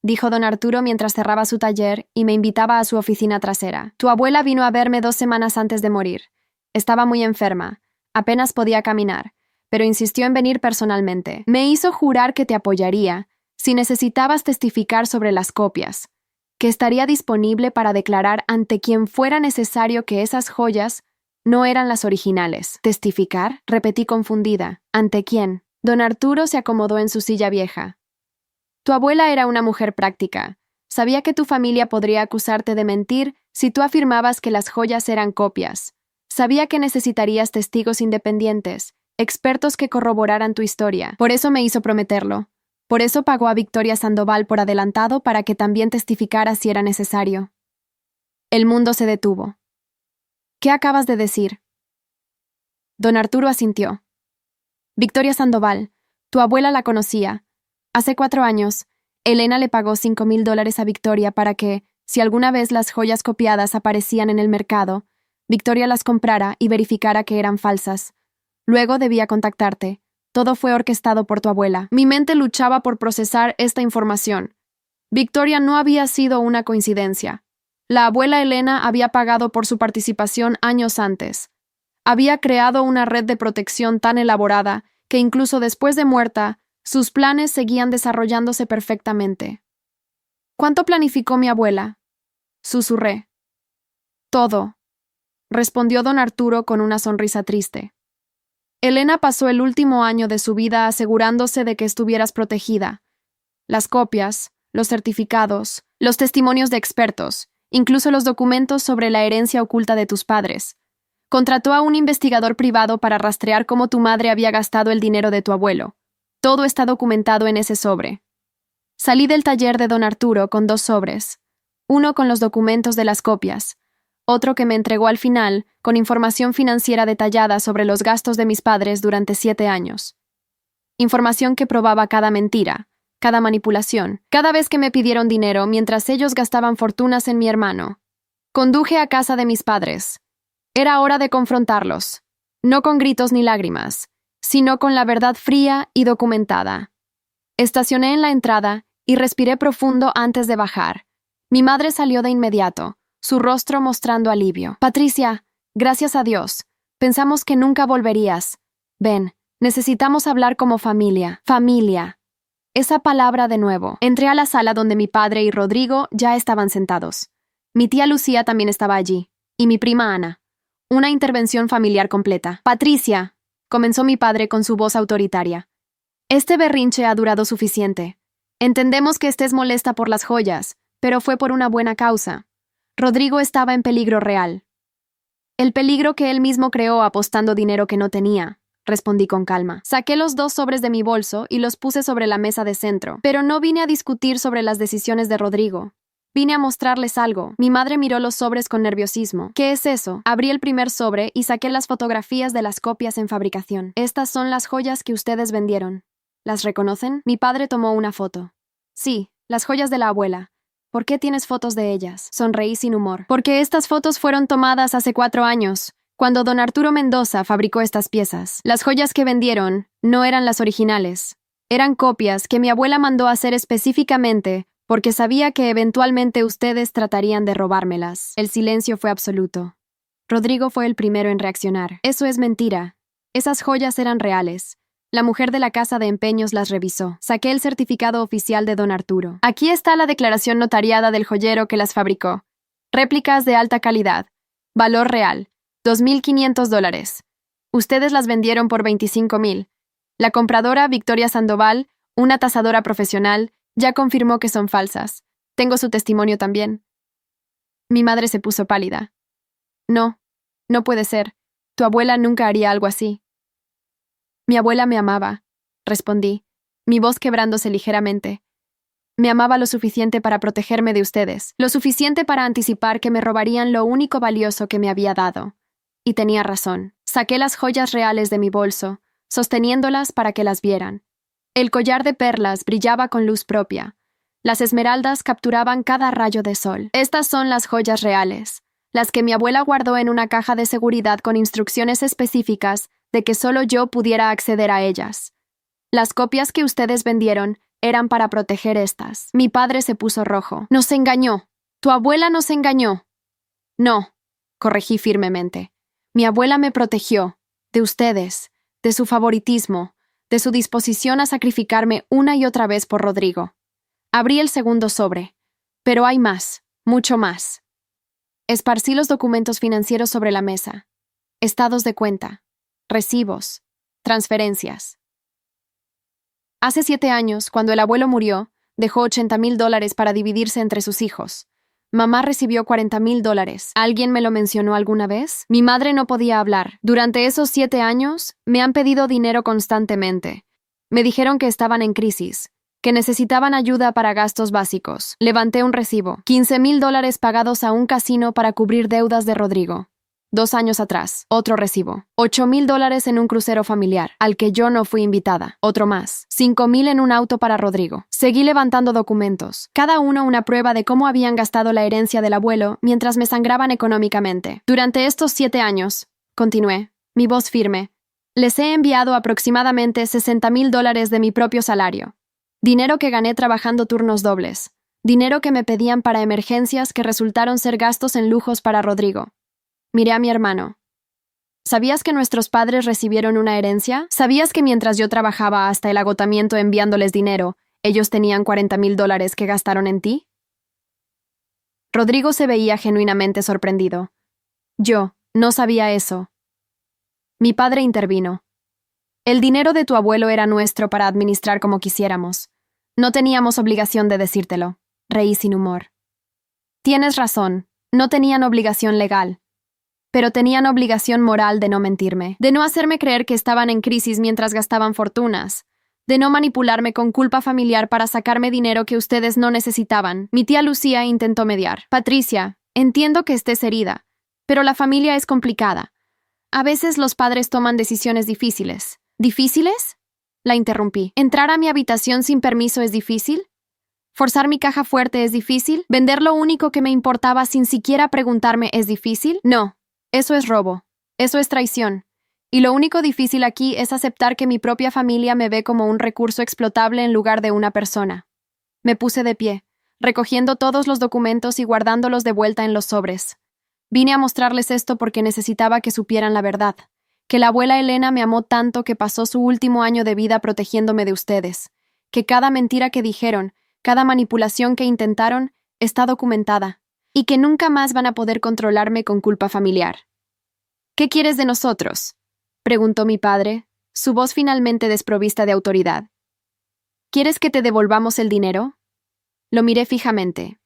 dijo don Arturo mientras cerraba su taller y me invitaba a su oficina trasera. «Tu abuela vino a verme 2 semanas antes de morir. Estaba muy enferma, apenas podía caminar, pero insistió en venir personalmente. Me hizo jurar que te apoyaría si necesitabas testificar sobre las copias, que estaría disponible para declarar ante quien fuera necesario que esas joyas no eran las originales». «¿Testificar?», repetí confundida. «¿Ante quién?». Don Arturo se acomodó en su silla vieja. «Tu abuela era una mujer práctica. Sabía que tu familia podría acusarte de mentir si tú afirmabas que las joyas eran copias. Sabía que necesitarías testigos independientes, expertos que corroboraran tu historia. Por eso me hizo prometerlo. Por eso pagó a Victoria Sandoval por adelantado para que también testificara si era necesario». El mundo se detuvo. «¿Qué acabas de decir?». Don Arturo asintió. «Victoria Sandoval, tu abuela la conocía. Hace 4 años, Elena le pagó $5,000 a Victoria para que, si alguna vez las joyas copiadas aparecían en el mercado, Victoria las comprara y verificara que eran falsas. Luego debía contactarte. Todo fue orquestado por tu abuela». Mi mente luchaba por procesar esta información. Victoria no había sido una coincidencia. La abuela Elena había pagado por su participación años antes. Había creado una red de protección tan elaborada que incluso después de muerta, sus planes seguían desarrollándose perfectamente. «¿Cuánto planificó mi abuela?», susurré. «Todo», respondió don Arturo con una sonrisa triste. «Elena pasó el último año de su vida asegurándose de que estuvieras protegida. Las copias, los certificados, los testimonios de expertos, incluso los documentos sobre la herencia oculta de tus padres. Contrató a un investigador privado para rastrear cómo tu madre había gastado el dinero de tu abuelo. Todo está documentado en ese sobre». Salí del taller de don Arturo con 2 sobres, uno con los documentos de las copias, otro que me entregó al final con información financiera detallada sobre los gastos de mis padres durante 7 años. Información que probaba cada mentira, cada manipulación, cada vez que me pidieron dinero mientras ellos gastaban fortunas en mi hermano. Conduje a casa de mis padres. Era hora de confrontarlos, no con gritos ni lágrimas, sino con la verdad fría y documentada. Estacioné en la entrada y respiré profundo antes de bajar. Mi madre salió de inmediato, su rostro mostrando alivio. Patricia, gracias a Dios. Pensamos que nunca volverías. Ven, necesitamos hablar como familia. Familia. Esa palabra de nuevo. Entré a la sala donde mi padre y Rodrigo ya estaban sentados. Mi tía Lucía también estaba allí, y mi prima Ana. Una intervención familiar completa. Patricia, comenzó mi padre con su voz autoritaria. Este berrinche ha durado suficiente. Entendemos que estés molesta por las joyas, pero fue por una buena causa. Rodrigo estaba en peligro real. El peligro que él mismo creó apostando dinero que no tenía, respondí con calma. Saqué los 2 sobres de mi bolso y los puse sobre la mesa de centro, pero no vine a discutir sobre las decisiones de Rodrigo. Vine a mostrarles algo. Mi madre miró los sobres con nerviosismo. ¿Qué es eso? Abrí el primer sobre y saqué las fotografías de las copias en fabricación. Estas son las joyas que ustedes vendieron. ¿Las reconocen? Mi padre tomó una foto. Sí, las joyas de la abuela. ¿Por qué tienes fotos de ellas? Sonreí sin humor. Porque estas fotos fueron tomadas hace 4 años, cuando don Arturo Mendoza fabricó estas piezas. Las joyas que vendieron no eran las originales. Eran copias que mi abuela mandó a hacer específicamente porque sabía que eventualmente ustedes tratarían de robármelas. El silencio fue absoluto. Rodrigo fue el primero en reaccionar. Eso es mentira. Esas joyas eran reales. La mujer de la casa de empeños las revisó. Saqué el certificado oficial de don Arturo. Aquí está la declaración notariada del joyero que las fabricó. Réplicas de alta calidad. Valor real. $2,500. Ustedes las vendieron por $25,000. La compradora, Victoria Sandoval, una tasadora profesional, ya confirmó que son falsas. Tengo su testimonio también. Mi madre se puso pálida. No, no puede ser. Tu abuela nunca haría algo así. Mi abuela me amaba, respondí, mi voz quebrándose ligeramente. Me amaba lo suficiente para protegerme de ustedes, lo suficiente para anticipar que me robarían lo único valioso que me había dado. Y tenía razón. Saqué las joyas reales de mi bolso, sosteniéndolas para que las vieran. El collar de perlas brillaba con luz propia. Las esmeraldas capturaban cada rayo de sol. Estas son las joyas reales, las que mi abuela guardó en una caja de seguridad con instrucciones específicas de que solo yo pudiera acceder a ellas. Las copias que ustedes vendieron eran para proteger estas. Mi padre se puso rojo. Nos engañó. Tu abuela nos engañó. No, corregí firmemente. Mi abuela me protegió. De ustedes, de su favoritismo, de su disposición a sacrificarme una y otra vez por Rodrigo. Abrí el segundo sobre. Pero hay más, mucho más. Esparcí los documentos financieros sobre la mesa. Estados de cuenta, recibos, transferencias. Hace 7 años, cuando el abuelo murió, dejó $80,000 para dividirse entre sus hijos. Mamá recibió $40,000. ¿Alguien me lo mencionó alguna vez? Mi madre no podía hablar. Durante esos 7 años, me han pedido dinero constantemente. Me dijeron que estaban en crisis, que necesitaban ayuda para gastos básicos. Levanté un recibo. $15,000 pagados a un casino para cubrir deudas de Rodrigo. 2 años atrás, otro recibo. $8,000 en un crucero familiar, al que yo no fui invitada. Otro más. $5,000 en un auto para Rodrigo. Seguí levantando documentos, cada uno una prueba de cómo habían gastado la herencia del abuelo mientras me sangraban económicamente. Durante estos 7 años, continué, mi voz firme, les he enviado aproximadamente $60,000 de mi propio salario. Dinero que gané trabajando turnos dobles. Dinero que me pedían para emergencias que resultaron ser gastos en lujos para Rodrigo. Miré a mi hermano. ¿Sabías que nuestros padres recibieron una herencia? ¿Sabías que mientras yo trabajaba hasta el agotamiento enviándoles dinero, ellos tenían $40,000 que gastaron en ti? Rodrigo se veía genuinamente sorprendido. Yo no sabía eso. Mi padre intervino. El dinero de tu abuelo era nuestro para administrar como quisiéramos. No teníamos obligación de decírtelo. Reí sin humor. Tienes razón, no tenían obligación legal. Pero tenían obligación moral de no mentirme, de no hacerme creer que estaban en crisis mientras gastaban fortunas, de no manipularme con culpa familiar para sacarme dinero que ustedes no necesitaban. Mi tía Lucía intentó mediar. Patricia, entiendo que estés herida, pero la familia es complicada. A veces los padres toman decisiones difíciles. ¿Difíciles? La interrumpí. ¿Entrar a mi habitación sin permiso es difícil? ¿Forzar mi caja fuerte es difícil? ¿Vender lo único que me importaba sin siquiera preguntarme es difícil? No. Eso es robo. Eso es traición. Y lo único difícil aquí es aceptar que mi propia familia me ve como un recurso explotable en lugar de una persona. Me puse de pie, recogiendo todos los documentos y guardándolos de vuelta en los sobres. Vine a mostrarles esto porque necesitaba que supieran la verdad, que la abuela Elena me amó tanto que pasó su último año de vida protegiéndome de ustedes, que cada mentira que dijeron, cada manipulación que intentaron, está documentada, y que nunca más van a poder controlarme con culpa familiar. ¿Qué quieres de nosotros?, preguntó mi padre, su voz finalmente desprovista de autoridad. ¿Quieres que te devolvamos el dinero? Lo miré fijamente.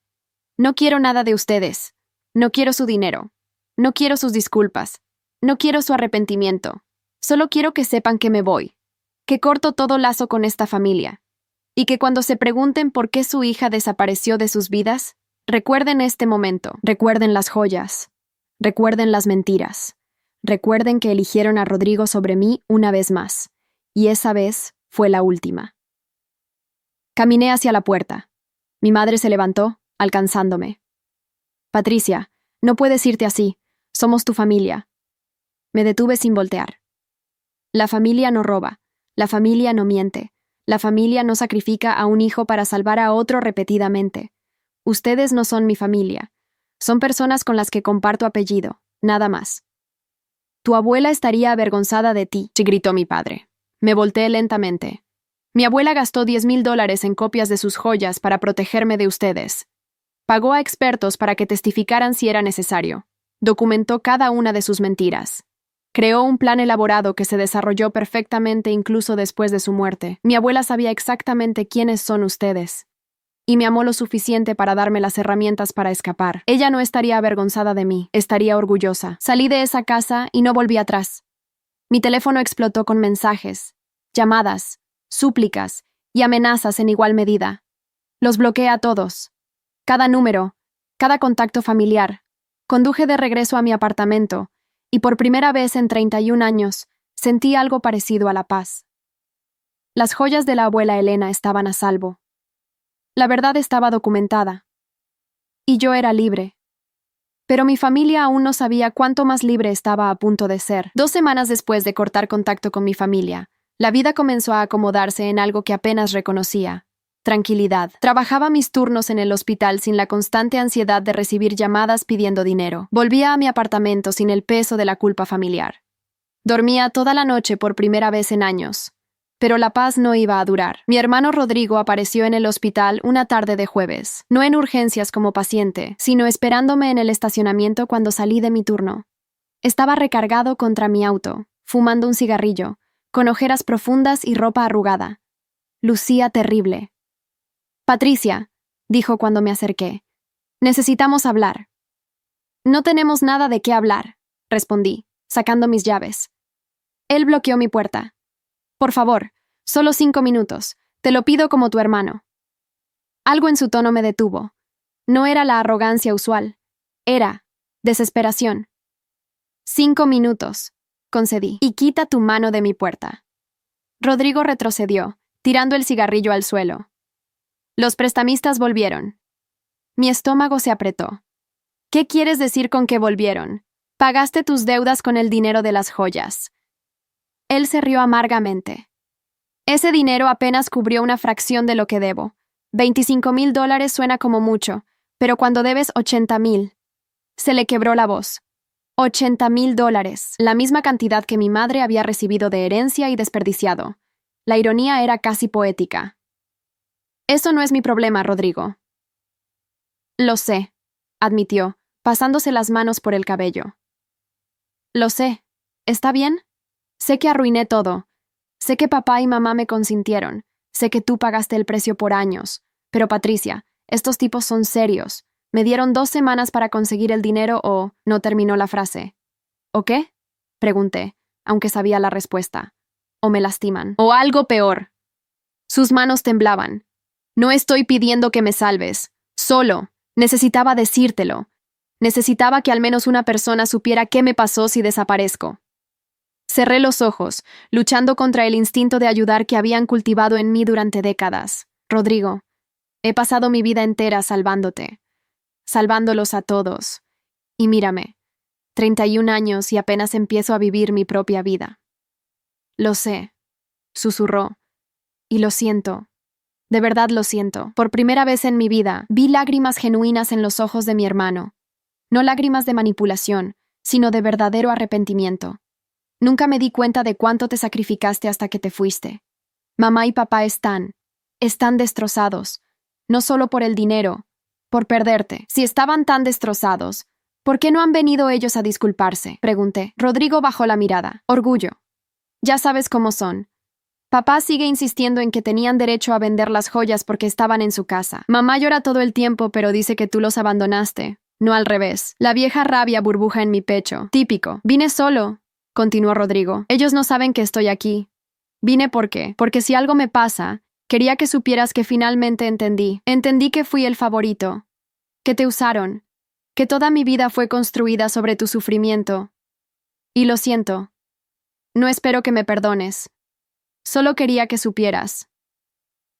No quiero nada de ustedes. No quiero su dinero. No quiero sus disculpas. No quiero su arrepentimiento. Solo quiero que sepan que me voy, que corto todo lazo con esta familia, y que cuando se pregunten por qué su hija desapareció de sus vidas, recuerden este momento, recuerden las joyas, recuerden las mentiras. Recuerden que eligieron a Rodrigo sobre mí una vez más, y esa vez fue la última. Caminé hacia la puerta. Mi madre se levantó, alcanzándome. Patricia, no puedes irte así. Somos tu familia. Me detuve sin voltear. La familia no roba. La familia no miente. La familia no sacrifica a un hijo para salvar a otro repetidamente. Ustedes no son mi familia. Son personas con las que comparto apellido, nada más. Tu abuela estaría avergonzada de ti, gritó mi padre. Me volteé lentamente. Mi abuela gastó $10,000 en copias de sus joyas para protegerme de ustedes. Pagó a expertos para que testificaran si era necesario. Documentó cada una de sus mentiras. Creó un plan elaborado que se desarrolló perfectamente incluso después de su muerte. Mi abuela sabía exactamente quiénes son ustedes. Y me amó lo suficiente para darme las herramientas para escapar. Ella no estaría avergonzada de mí, estaría orgullosa. Salí de esa casa y no volví atrás. Mi teléfono explotó con mensajes, llamadas, súplicas y amenazas en igual medida. Los bloqueé a todos. Cada número, cada contacto familiar. Conduje de regreso a mi apartamento y por primera vez en 31 años sentí algo parecido a la paz. Las joyas de la abuela Elena estaban a salvo. La verdad estaba documentada. Y yo era libre. Pero mi familia aún no sabía cuánto más libre estaba a punto de ser. 2 semanas después de cortar contacto con mi familia, la vida comenzó a acomodarse en algo que apenas reconocía: tranquilidad. Trabajaba mis turnos en el hospital sin la constante ansiedad de recibir llamadas pidiendo dinero. Volvía a mi apartamento sin el peso de la culpa familiar. Dormía toda la noche por primera vez en años. Pero la paz no iba a durar. Mi hermano Rodrigo apareció en el hospital una tarde de jueves, no en urgencias como paciente, sino esperándome en el estacionamiento cuando salí de mi turno. Estaba recargado contra mi auto, fumando un cigarrillo, con ojeras profundas y ropa arrugada. Lucía terrible. Patricia, dijo cuando me acerqué, necesitamos hablar. No tenemos nada de qué hablar, respondí, sacando mis llaves. Él bloqueó mi puerta. Por favor, solo 5 minutos. Te lo pido como tu hermano. Algo en su tono me detuvo. No era la arrogancia usual. Era desesperación. 5 minutos, concedí. Y quita tu mano de mi puerta. Rodrigo retrocedió, tirando el cigarrillo al suelo. Los prestamistas volvieron. Mi estómago se apretó. ¿Qué quieres decir con que volvieron? Pagaste tus deudas con el dinero de las joyas. Él se rió amargamente. Ese dinero apenas cubrió una fracción de lo que debo. $25,000 suena como mucho, pero cuando debes 80,000. Se le quebró la voz. $80,000, la misma cantidad que mi madre había recibido de herencia y desperdiciado. La ironía era casi poética. Eso no es mi problema, Rodrigo. Lo sé, admitió, pasándose las manos por el cabello. Lo sé. ¿Está bien? Sé que arruiné todo. Sé que papá y mamá me consintieron. Sé que tú pagaste el precio por años. Pero Patricia, estos tipos son serios. Me dieron 2 semanas para conseguir el dinero o... No terminó la frase. ¿O qué? Pregunté, aunque sabía la respuesta. O me lastiman. O algo peor. Sus manos temblaban. No estoy pidiendo que me salves. Solo necesitaba decírtelo. Necesitaba que al menos una persona supiera qué me pasó si desaparezco. Cerré los ojos, luchando contra el instinto de ayudar que habían cultivado en mí durante décadas. Rodrigo, he pasado mi vida entera salvándote, salvándolos a todos. Y mírame, 31 años y apenas empiezo a vivir mi propia vida. Lo sé, susurró, y lo siento. De verdad lo siento. Por primera vez en mi vida, vi lágrimas genuinas en los ojos de mi hermano. No lágrimas de manipulación, sino de verdadero arrepentimiento. Nunca me di cuenta de cuánto te sacrificaste hasta que te fuiste. Mamá y papá están destrozados, no solo por el dinero, por perderte. Si estaban tan destrozados, ¿por qué no han venido ellos a disculparse?, pregunté. Rodrigo bajó la mirada. Orgullo. Ya sabes cómo son. Papá sigue insistiendo en que tenían derecho a vender las joyas porque estaban en su casa. Mamá llora todo el tiempo, pero dice que tú los abandonaste, no al revés. La vieja rabia burbuja en mi pecho. Típico. Vine solo, continuó Rodrigo. Ellos no saben que estoy aquí. Vine porque si algo me pasa, quería que supieras que finalmente entendí. Entendí que fui el favorito, que te usaron, que toda mi vida fue construida sobre tu sufrimiento. Y lo siento. No espero que me perdones. Solo quería que supieras.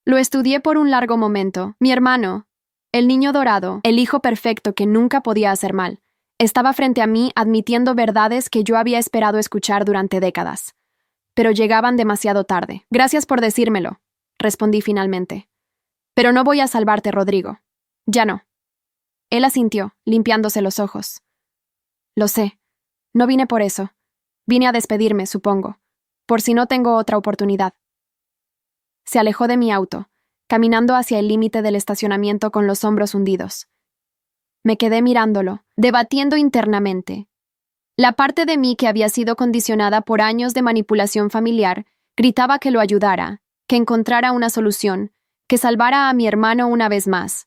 Lo estudié por un largo momento. Mi hermano, el niño dorado, el hijo perfecto que nunca podía hacer mal, estaba frente a mí admitiendo verdades que yo había esperado escuchar durante décadas. Pero llegaban demasiado tarde. Gracias por decírmelo, respondí finalmente. Pero no voy a salvarte, Rodrigo. Ya no. Él asintió, limpiándose los ojos. Lo sé. No vine por eso. Vine a despedirme, supongo. Por si no tengo otra oportunidad. Se alejó de mi auto, caminando hacia el límite del estacionamiento con los hombros hundidos. Me quedé mirándolo, debatiendo internamente. La parte de mí que había sido condicionada por años de manipulación familiar gritaba que lo ayudara, que encontrara una solución, que salvara a mi hermano una vez más.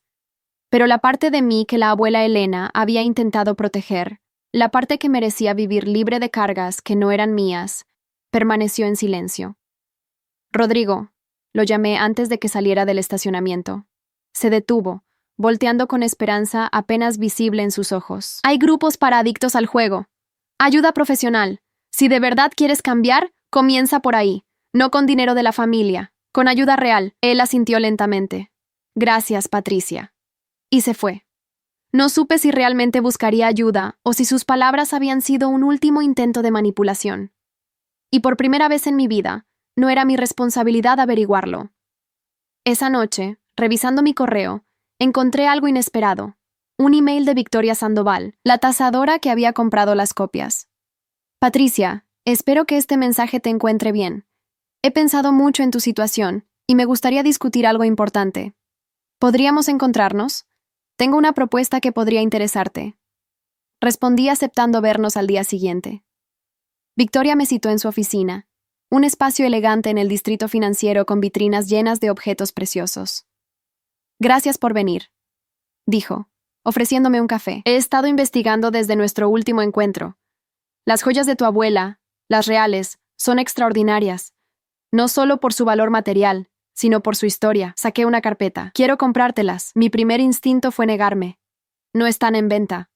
Pero la parte de mí que la abuela Elena había intentado proteger, la parte que merecía vivir libre de cargas que no eran mías, permaneció en silencio. Rodrigo, lo llamé antes de que saliera del estacionamiento. Se detuvo, volteando con esperanza apenas visible en sus ojos. Hay grupos para adictos al juego. Ayuda profesional. Si de verdad quieres cambiar, comienza por ahí. No con dinero de la familia, con ayuda real. Él asintió lentamente. Gracias, Patricia. Y se fue. No supe si realmente buscaría ayuda o si sus palabras habían sido un último intento de manipulación. Y por primera vez en mi vida, no era mi responsabilidad averiguarlo. Esa noche, revisando mi correo, encontré algo inesperado. Un email de Victoria Sandoval, la tasadora que había comprado las copias. Patricia, espero que este mensaje te encuentre bien. He pensado mucho en tu situación y me gustaría discutir algo importante. ¿Podríamos encontrarnos? Tengo una propuesta que podría interesarte. Respondí aceptando vernos al día siguiente. Victoria me citó en su oficina, un espacio elegante en el distrito financiero con vitrinas llenas de objetos preciosos. Gracias por venir, dijo, ofreciéndome un café. He estado investigando desde nuestro último encuentro. Las joyas de tu abuela, las reales, son extraordinarias, no solo por su valor material, sino por su historia. Saqué una carpeta. Quiero comprártelas. Mi primer instinto fue negarme. No están en venta.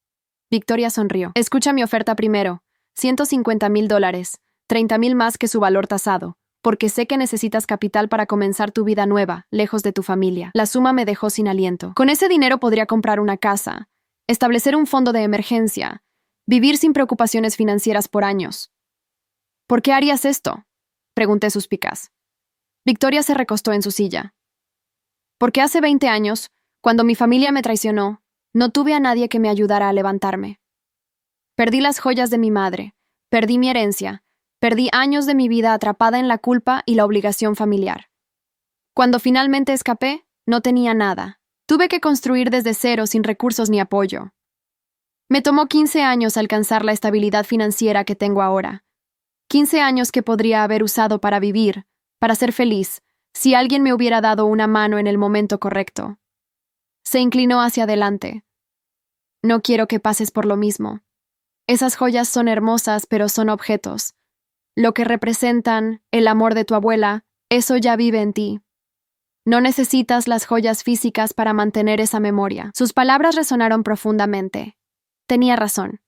Victoria sonrió. Escucha mi oferta primero. $150,000, 30,000 más que su valor tasado, porque sé que necesitas capital para comenzar tu vida nueva, lejos de tu familia. La suma me dejó sin aliento. Con ese dinero podría comprar una casa, establecer un fondo de emergencia, vivir sin preocupaciones financieras por años. ¿Por qué harías esto?, pregunté suspicaz. Victoria se recostó en su silla. Porque hace 20 años, cuando mi familia me traicionó, no tuve a nadie que me ayudara a levantarme. Perdí las joyas de mi madre, perdí mi herencia, perdí años de mi vida atrapada en la culpa y la obligación familiar. Cuando finalmente escapé, no tenía nada. Tuve que construir desde cero sin recursos ni apoyo. Me tomó 15 años alcanzar la estabilidad financiera que tengo ahora. 15 años que podría haber usado para vivir, para ser feliz, si alguien me hubiera dado una mano en el momento correcto. Se inclinó hacia adelante. No quiero que pases por lo mismo. Esas joyas son hermosas, pero son objetos. Lo que representan, el amor de tu abuela, eso ya vive en ti. No necesitas las joyas físicas para mantener esa memoria. Sus palabras resonaron profundamente. Tenía razón.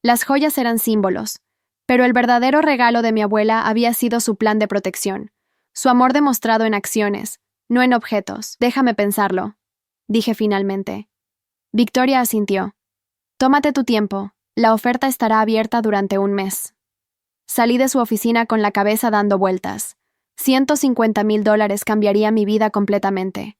Las joyas eran símbolos, pero el verdadero regalo de mi abuela había sido su plan de protección, su amor demostrado en acciones, no en objetos. Déjame pensarlo, dije finalmente. Victoria asintió. Tómate tu tiempo, La oferta estará abierta durante un mes. Salí de su oficina con la cabeza dando vueltas. $150,000 cambiaría mi vida completamente.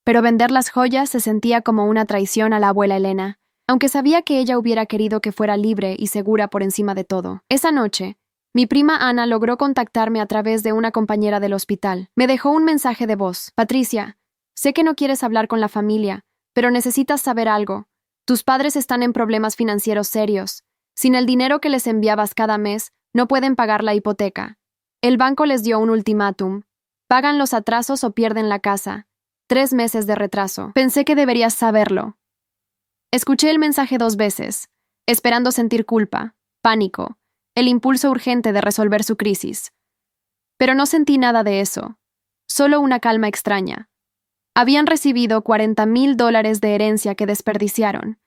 Pero vender las joyas se sentía como una traición a la abuela Elena, aunque sabía que ella hubiera querido que fuera libre y segura por encima de todo. Esa noche, mi prima Ana logró contactarme a través de una compañera del hospital. Me dejó un mensaje de voz. Patricia, sé que no quieres hablar con la familia, pero necesitas saber algo. Tus padres están en problemas financieros serios. Sin el dinero que les enviabas cada mes, no pueden pagar la hipoteca. El banco les dio un ultimátum. Pagan los atrasos o pierden la casa. 3 meses de retraso. Pensé que deberías saberlo. Escuché el mensaje 2 veces, esperando sentir culpa, pánico, el impulso urgente de resolver su crisis. Pero no sentí nada de eso, solo una calma extraña. Habían recibido $40,000 de herencia que desperdiciaron.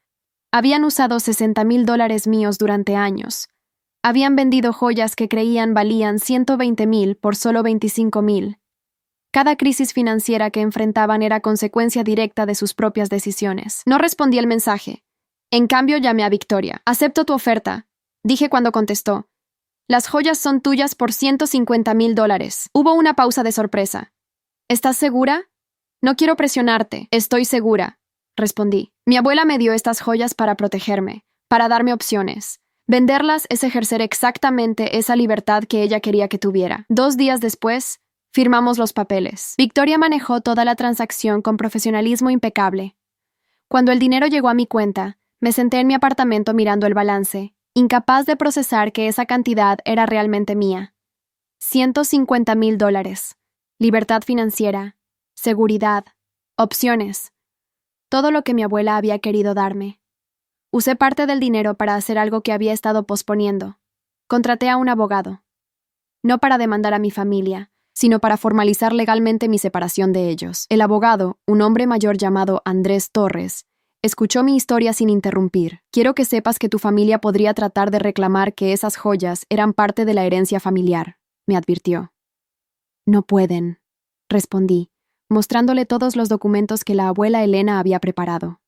Habían usado $60,000 míos durante años. Habían vendido joyas que creían valían $120,000 por solo $25,000. Cada crisis financiera que enfrentaban era consecuencia directa de sus propias decisiones. No respondí el mensaje. En cambio, llamé a Victoria. «Acepto tu oferta», dije cuando contestó. «Las joyas son tuyas por $150,000. Hubo una pausa de sorpresa. «¿Estás segura?» «No quiero presionarte. Estoy segura», respondí. «Mi abuela me dio estas joyas para protegerme, para darme opciones. Venderlas es ejercer exactamente esa libertad que ella quería que tuviera». 2 días después, firmamos los papeles. Victoria manejó toda la transacción con profesionalismo impecable. Cuando el dinero llegó a mi cuenta, me senté en mi apartamento mirando el balance, incapaz de procesar que esa cantidad era realmente mía. $150,000. Libertad financiera, seguridad, opciones. Todo lo que mi abuela había querido darme. Usé parte del dinero para hacer algo que había estado posponiendo. Contraté a un abogado. No para demandar a mi familia, sino para formalizar legalmente mi separación de ellos. El abogado, un hombre mayor llamado Andrés Torres, escuchó mi historia sin interrumpir. «Quiero que sepas que tu familia podría tratar de reclamar que esas joyas eran parte de la herencia familiar», me advirtió. «No pueden», respondí, mostrándole todos los documentos que la abuela Elena había preparado.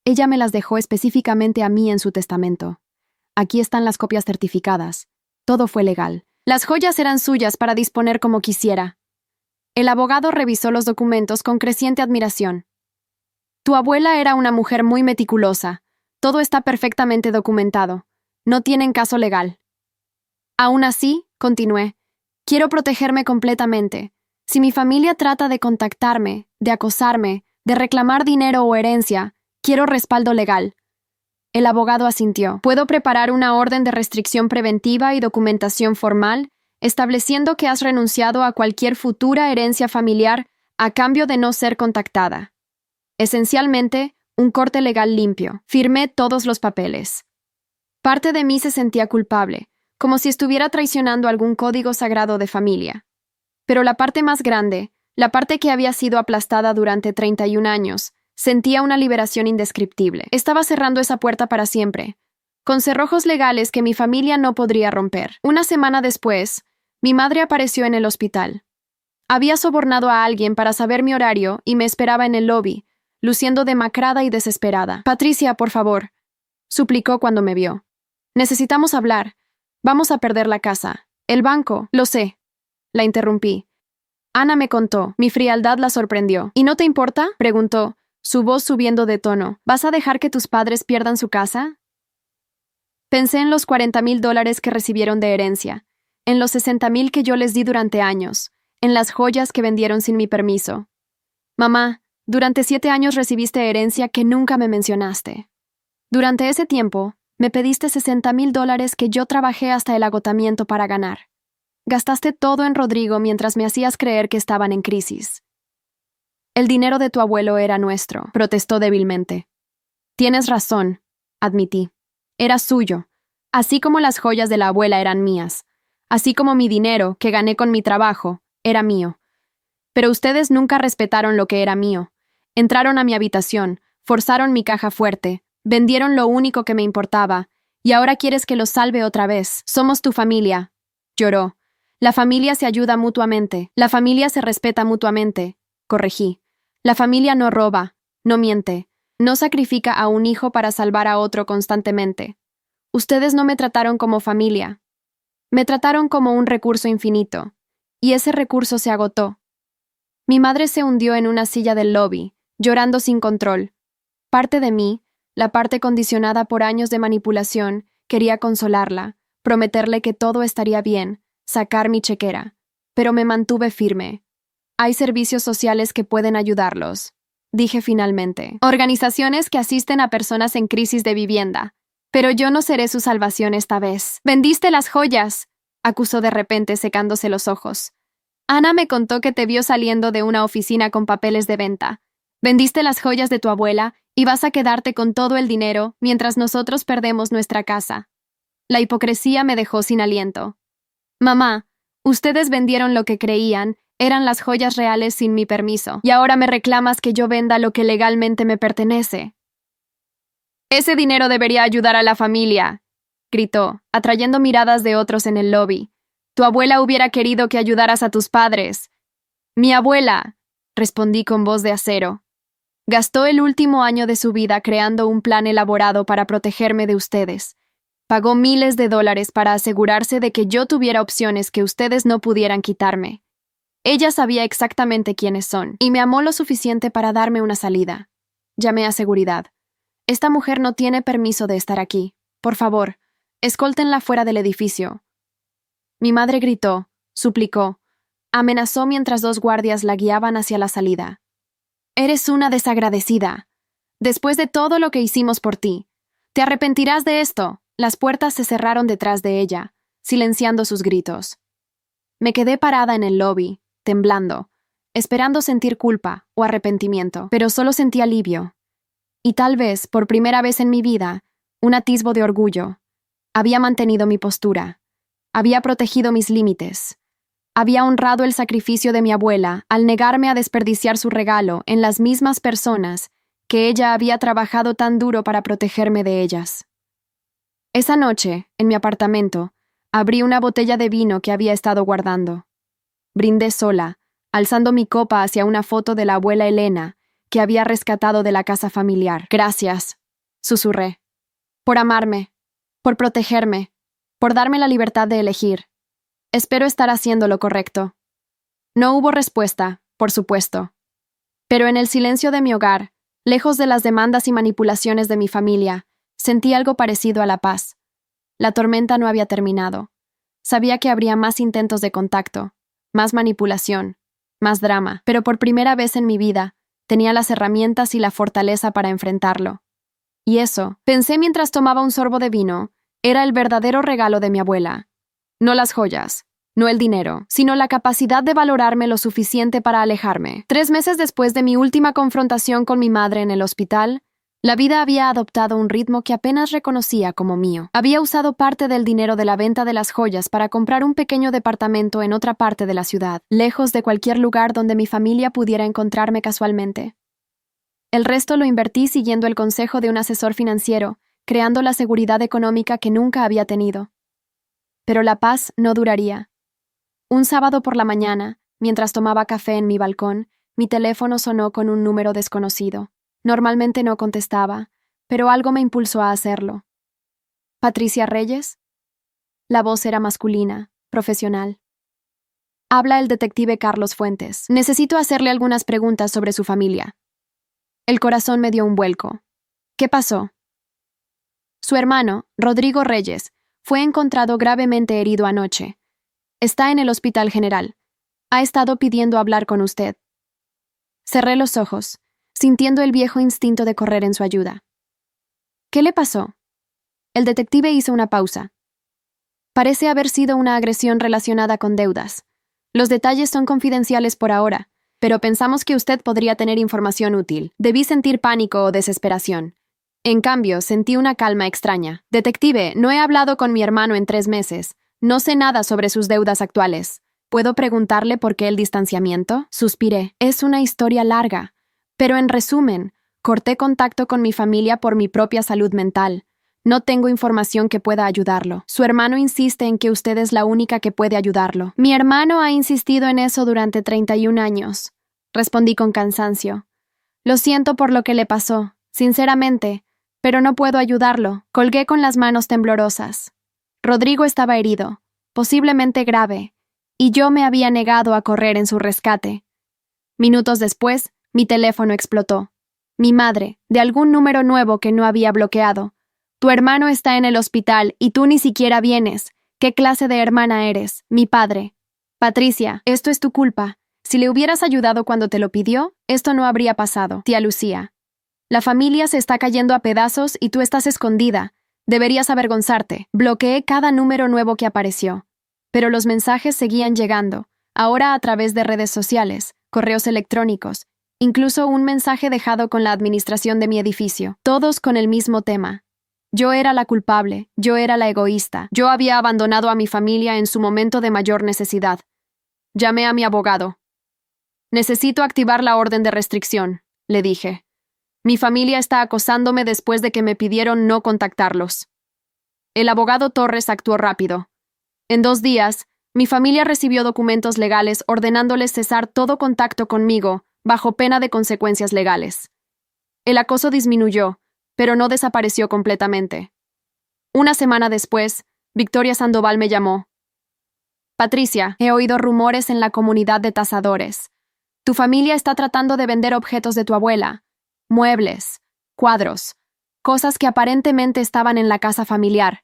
Ella me las dejó específicamente a mí en su testamento. Aquí están las copias certificadas. Todo fue legal. Las joyas eran suyas para disponer como quisiera. El abogado revisó los documentos con creciente admiración. «Tu abuela era una mujer muy meticulosa. Todo está perfectamente documentado. No tienen caso legal». «Aún así», continué, «quiero protegerme completamente. Si mi familia trata de contactarme, de acosarme, de reclamar dinero o herencia, quiero respaldo legal». El abogado asintió. «Puedo preparar una orden de restricción preventiva y documentación formal, estableciendo que has renunciado a cualquier futura herencia familiar a cambio de no ser contactada. Esencialmente, un corte legal limpio». Firmé todos los papeles. Parte de mí se sentía culpable, como si estuviera traicionando algún código sagrado de familia. Pero la parte más grande, la parte que había sido aplastada durante 31 años, sentía una liberación indescriptible. Estaba cerrando esa puerta para siempre, con cerrojos legales que mi familia no podría romper. Una semana después, mi madre apareció en el hospital. Había sobornado a alguien para saber mi horario y me esperaba en el lobby, luciendo demacrada y desesperada. «Patricia, por favor», suplicó cuando me vio. «Necesitamos hablar. Vamos a perder la casa. El banco, lo sé». La interrumpí. Ana me contó. Mi frialdad la sorprendió. «¿Y no te importa?», preguntó, su voz subiendo de tono. «¿Vas a dejar que tus padres pierdan su casa?». Pensé en los $40,000 que recibieron de herencia, en los $60,000 que yo les di durante años, en las joyas que vendieron sin mi permiso. «Mamá, durante 7 años recibiste herencia que nunca me mencionaste. Durante ese tiempo, me pediste $60,000 que yo trabajé hasta el agotamiento para ganar. Gastaste todo en Rodrigo mientras me hacías creer que estaban en crisis». «El dinero de tu abuelo era nuestro», protestó débilmente. «Tienes razón», admití. «Era suyo, así como las joyas de la abuela eran mías, así como mi dinero, que gané con mi trabajo, era mío. Pero ustedes nunca respetaron lo que era mío. Entraron a mi habitación, forzaron mi caja fuerte, vendieron lo único que me importaba, y ahora quieres que los salve otra vez. Somos tu familia», lloró. «La familia se ayuda mutuamente, la familia se respeta mutuamente», corregí. «La familia no roba, no miente, no sacrifica a un hijo para salvar a otro constantemente. Ustedes no me trataron como familia. Me trataron como un recurso infinito. Y ese recurso se agotó. Mi madre se hundió en una silla del lobby, llorando sin control. Parte de mí, la parte condicionada por años de manipulación, quería consolarla, prometerle que todo estaría bien, sacar mi chequera. Pero me mantuve firme. Hay servicios sociales que pueden ayudarlos, dije finalmente. Organizaciones que asisten a personas en crisis de vivienda. Pero yo no seré su salvación esta vez. «¡Vendiste las joyas!», acusó de repente secándose los ojos. «Ana me contó que te vio saliendo de una oficina con papeles de venta. Vendiste las joyas de tu abuela y vas a quedarte con todo el dinero mientras nosotros perdemos nuestra casa». La hipocresía me dejó sin aliento. «Mamá, ustedes vendieron lo que creían eran las joyas reales sin mi permiso, y ahora me reclamas que yo venda lo que legalmente me pertenece». «Ese dinero debería ayudar a la familia», gritó, atrayendo miradas de otros en el lobby. «Tu abuela hubiera querido que ayudaras a tus padres». «Mi abuela», respondí con voz de acero. «Gastó el último año de su vida creando un plan elaborado para protegerme de ustedes. Pagó miles de dólares para asegurarse de que yo tuviera opciones que ustedes no pudieran quitarme. Ella sabía exactamente quiénes son, y me amó lo suficiente para darme una salida. Llamé a seguridad. Esta mujer no tiene permiso de estar aquí. Por favor, escóltenla fuera del edificio». Mi madre gritó, suplicó, amenazó mientras dos guardias la guiaban hacia la salida. «Eres una desagradecida. Después de todo lo que hicimos por ti. Te arrepentirás de esto». Las puertas se cerraron detrás de ella, silenciando sus gritos. Me quedé parada en el lobby, temblando, esperando sentir culpa o arrepentimiento, pero solo sentí alivio. Y tal vez, por primera vez en mi vida, un atisbo de orgullo. Había mantenido mi postura. Había protegido mis límites. Había honrado el sacrificio de mi abuela al negarme a desperdiciar su regalo en las mismas personas que ella había trabajado tan duro para protegerme de ellas. Esa noche, en mi apartamento, abrí una botella de vino que había estado guardando. Brindé sola, alzando mi copa hacia una foto de la abuela Elena, que había rescatado de la casa familiar. «Gracias», susurré, «por amarme, por protegerme, por darme la libertad de elegir. Espero estar haciendo lo correcto». No hubo respuesta, por supuesto. Pero en el silencio de mi hogar, lejos de las demandas y manipulaciones de mi familia, sentí algo parecido a la paz. La tormenta no había terminado. Sabía que habría más intentos de contacto, más manipulación, más drama, pero por primera vez en mi vida tenía las herramientas y la fortaleza para enfrentarlo. Y eso, pensé mientras tomaba un sorbo de vino, era el verdadero regalo de mi abuela. No las joyas, no el dinero, sino la capacidad de valorarme lo suficiente para alejarme. 3 meses después de mi última confrontación con mi madre en el hospital, la vida había adoptado un ritmo que apenas reconocía como mío. Había usado parte del dinero de la venta de las joyas para comprar un pequeño departamento en otra parte de la ciudad, lejos de cualquier lugar donde mi familia pudiera encontrarme casualmente. El resto lo invertí siguiendo el consejo de un asesor financiero, creando la seguridad económica que nunca había tenido. Pero la paz no duraría. Un sábado por la mañana, mientras tomaba café en mi balcón, mi teléfono sonó con un número desconocido. Normalmente no contestaba, pero algo me impulsó a hacerlo. ¿Patricia Reyes? La voz era masculina, profesional. Habla el detective Carlos Fuentes. Necesito hacerle algunas preguntas sobre su familia. El corazón me dio un vuelco. ¿Qué pasó? Su hermano, Rodrigo Reyes, fue encontrado gravemente herido anoche. Está en el Hospital General. Ha estado pidiendo hablar con usted. Cerré los ojos, sintiendo el viejo instinto de correr en su ayuda. ¿Qué le pasó? El detective hizo una pausa. Parece haber sido una agresión relacionada con deudas. Los detalles son confidenciales por ahora, pero pensamos que usted podría tener información útil. Debí sentir pánico o desesperación. En cambio, sentí una calma extraña. Detective, no he hablado con mi hermano en 3 meses. No sé nada sobre sus deudas actuales. ¿Puedo preguntarle por qué el distanciamiento? Suspiré. Es una historia larga. Pero en resumen, corté contacto con mi familia por mi propia salud mental. No tengo información que pueda ayudarlo. Su hermano insiste en que usted es la única que puede ayudarlo. Mi hermano ha insistido en eso durante 31 años. Respondí con cansancio. Lo siento por lo que le pasó. Sinceramente, Pero no puedo ayudarlo. Colgué con las manos temblorosas. Rodrigo estaba herido, posiblemente grave, y yo me había negado a correr en su rescate. Minutos después, mi teléfono explotó. Mi madre, de algún número nuevo que no había bloqueado. Tu hermano está en el hospital y tú ni siquiera vienes. ¿Qué clase de hermana eres? Mi padre. Patricia, esto es tu culpa. Si le hubieras ayudado cuando te lo pidió, esto no habría pasado. Tía Lucía. La familia se está cayendo a pedazos y tú estás escondida. Deberías avergonzarte. Bloqueé cada número nuevo que apareció. Pero los mensajes seguían llegando, ahora a través de redes sociales, correos electrónicos, incluso un mensaje dejado con la administración de mi edificio, todos con el mismo tema. Yo era la culpable, yo era la egoísta, yo había abandonado a mi familia en su momento de mayor necesidad. Llamé a mi abogado. Necesito activar la orden de restricción, le dije. Mi familia está acosándome después de que me pidieron no contactarlos. El abogado Torres actuó rápido. En 2 días, mi familia recibió documentos legales ordenándoles cesar todo contacto conmigo, bajo pena de consecuencias legales. El acoso disminuyó, pero no desapareció completamente. Una semana después, Victoria Sandoval me llamó. Patricia, he oído rumores en la comunidad de tasadores. Tu familia está tratando de vender objetos de tu abuela. Muebles, cuadros, cosas que aparentemente estaban en la casa familiar.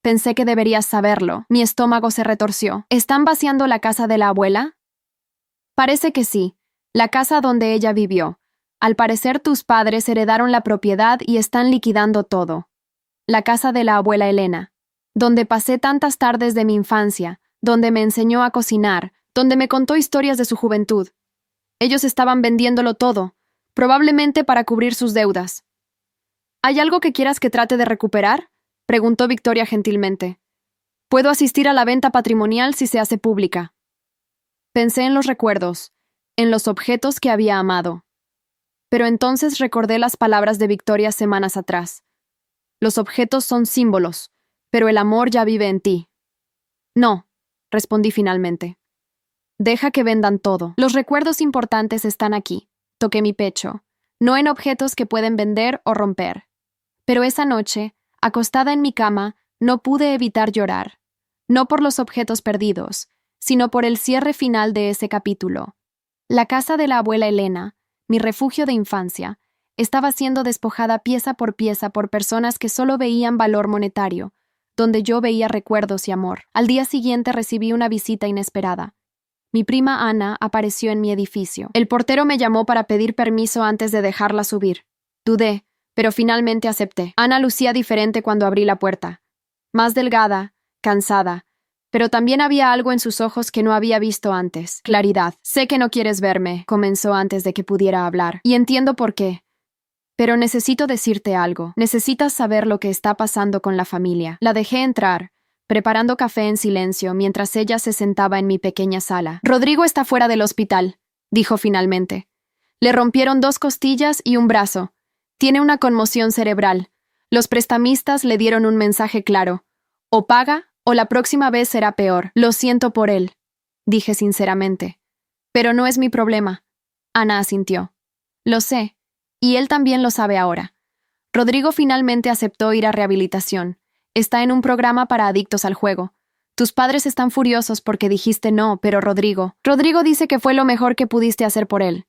Pensé que deberías saberlo. Mi estómago se retorció. ¿Están vaciando la casa de la abuela? Parece que sí, la casa donde ella vivió. Al parecer tus padres heredaron la propiedad y están liquidando todo. La casa de la abuela Elena, donde pasé tantas tardes de mi infancia, donde me enseñó a cocinar, donde me contó historias de su juventud. Ellos estaban vendiéndolo todo, probablemente para cubrir sus deudas. ¿Hay algo que quieras que trate de recuperar?, preguntó Victoria gentilmente. Puedo asistir a la venta patrimonial si se hace pública. Pensé en los recuerdos, en los objetos que había amado. Pero entonces recordé las palabras de Victoria semanas atrás. Los objetos son símbolos, pero el amor ya vive en ti. No, respondí finalmente. Deja que vendan todo. Los recuerdos importantes están aquí. Toqué mi pecho, no en objetos que pueden vender o romper. Pero esa noche, acostada en mi cama, no pude evitar llorar. No por los objetos perdidos, sino por el cierre final de ese capítulo. La casa de la abuela Elena, mi refugio de infancia, estaba siendo despojada pieza por personas que solo veían valor monetario, donde yo veía recuerdos y amor. Al día siguiente recibí una visita inesperada. Mi prima Ana apareció en mi edificio. El portero me llamó para pedir permiso antes de dejarla subir. Dudé, pero finalmente acepté. Ana lucía diferente cuando abrí la puerta. Más delgada, cansada, pero también había algo en sus ojos que no había visto antes. Claridad. Sé que no quieres verme, comenzó antes de que pudiera hablar, y entiendo por qué. Pero necesito decirte algo. Necesitas saber lo que está pasando con la familia. La dejé entrar, preparando café en silencio mientras ella se sentaba en mi pequeña sala. Rodrigo está fuera del hospital, dijo finalmente. Le rompieron 2 costillas y un brazo. Tiene una conmoción cerebral. Los prestamistas le dieron un mensaje claro. O paga, o la próxima vez será peor. Lo siento por él, dije sinceramente. Pero no es mi problema. Ana asintió. Lo sé, y él también lo sabe ahora. Rodrigo finalmente aceptó ir a rehabilitación. Está en un programa para adictos al juego. Tus padres están furiosos porque dijiste no, pero Rodrigo dice que fue lo mejor que pudiste hacer por él.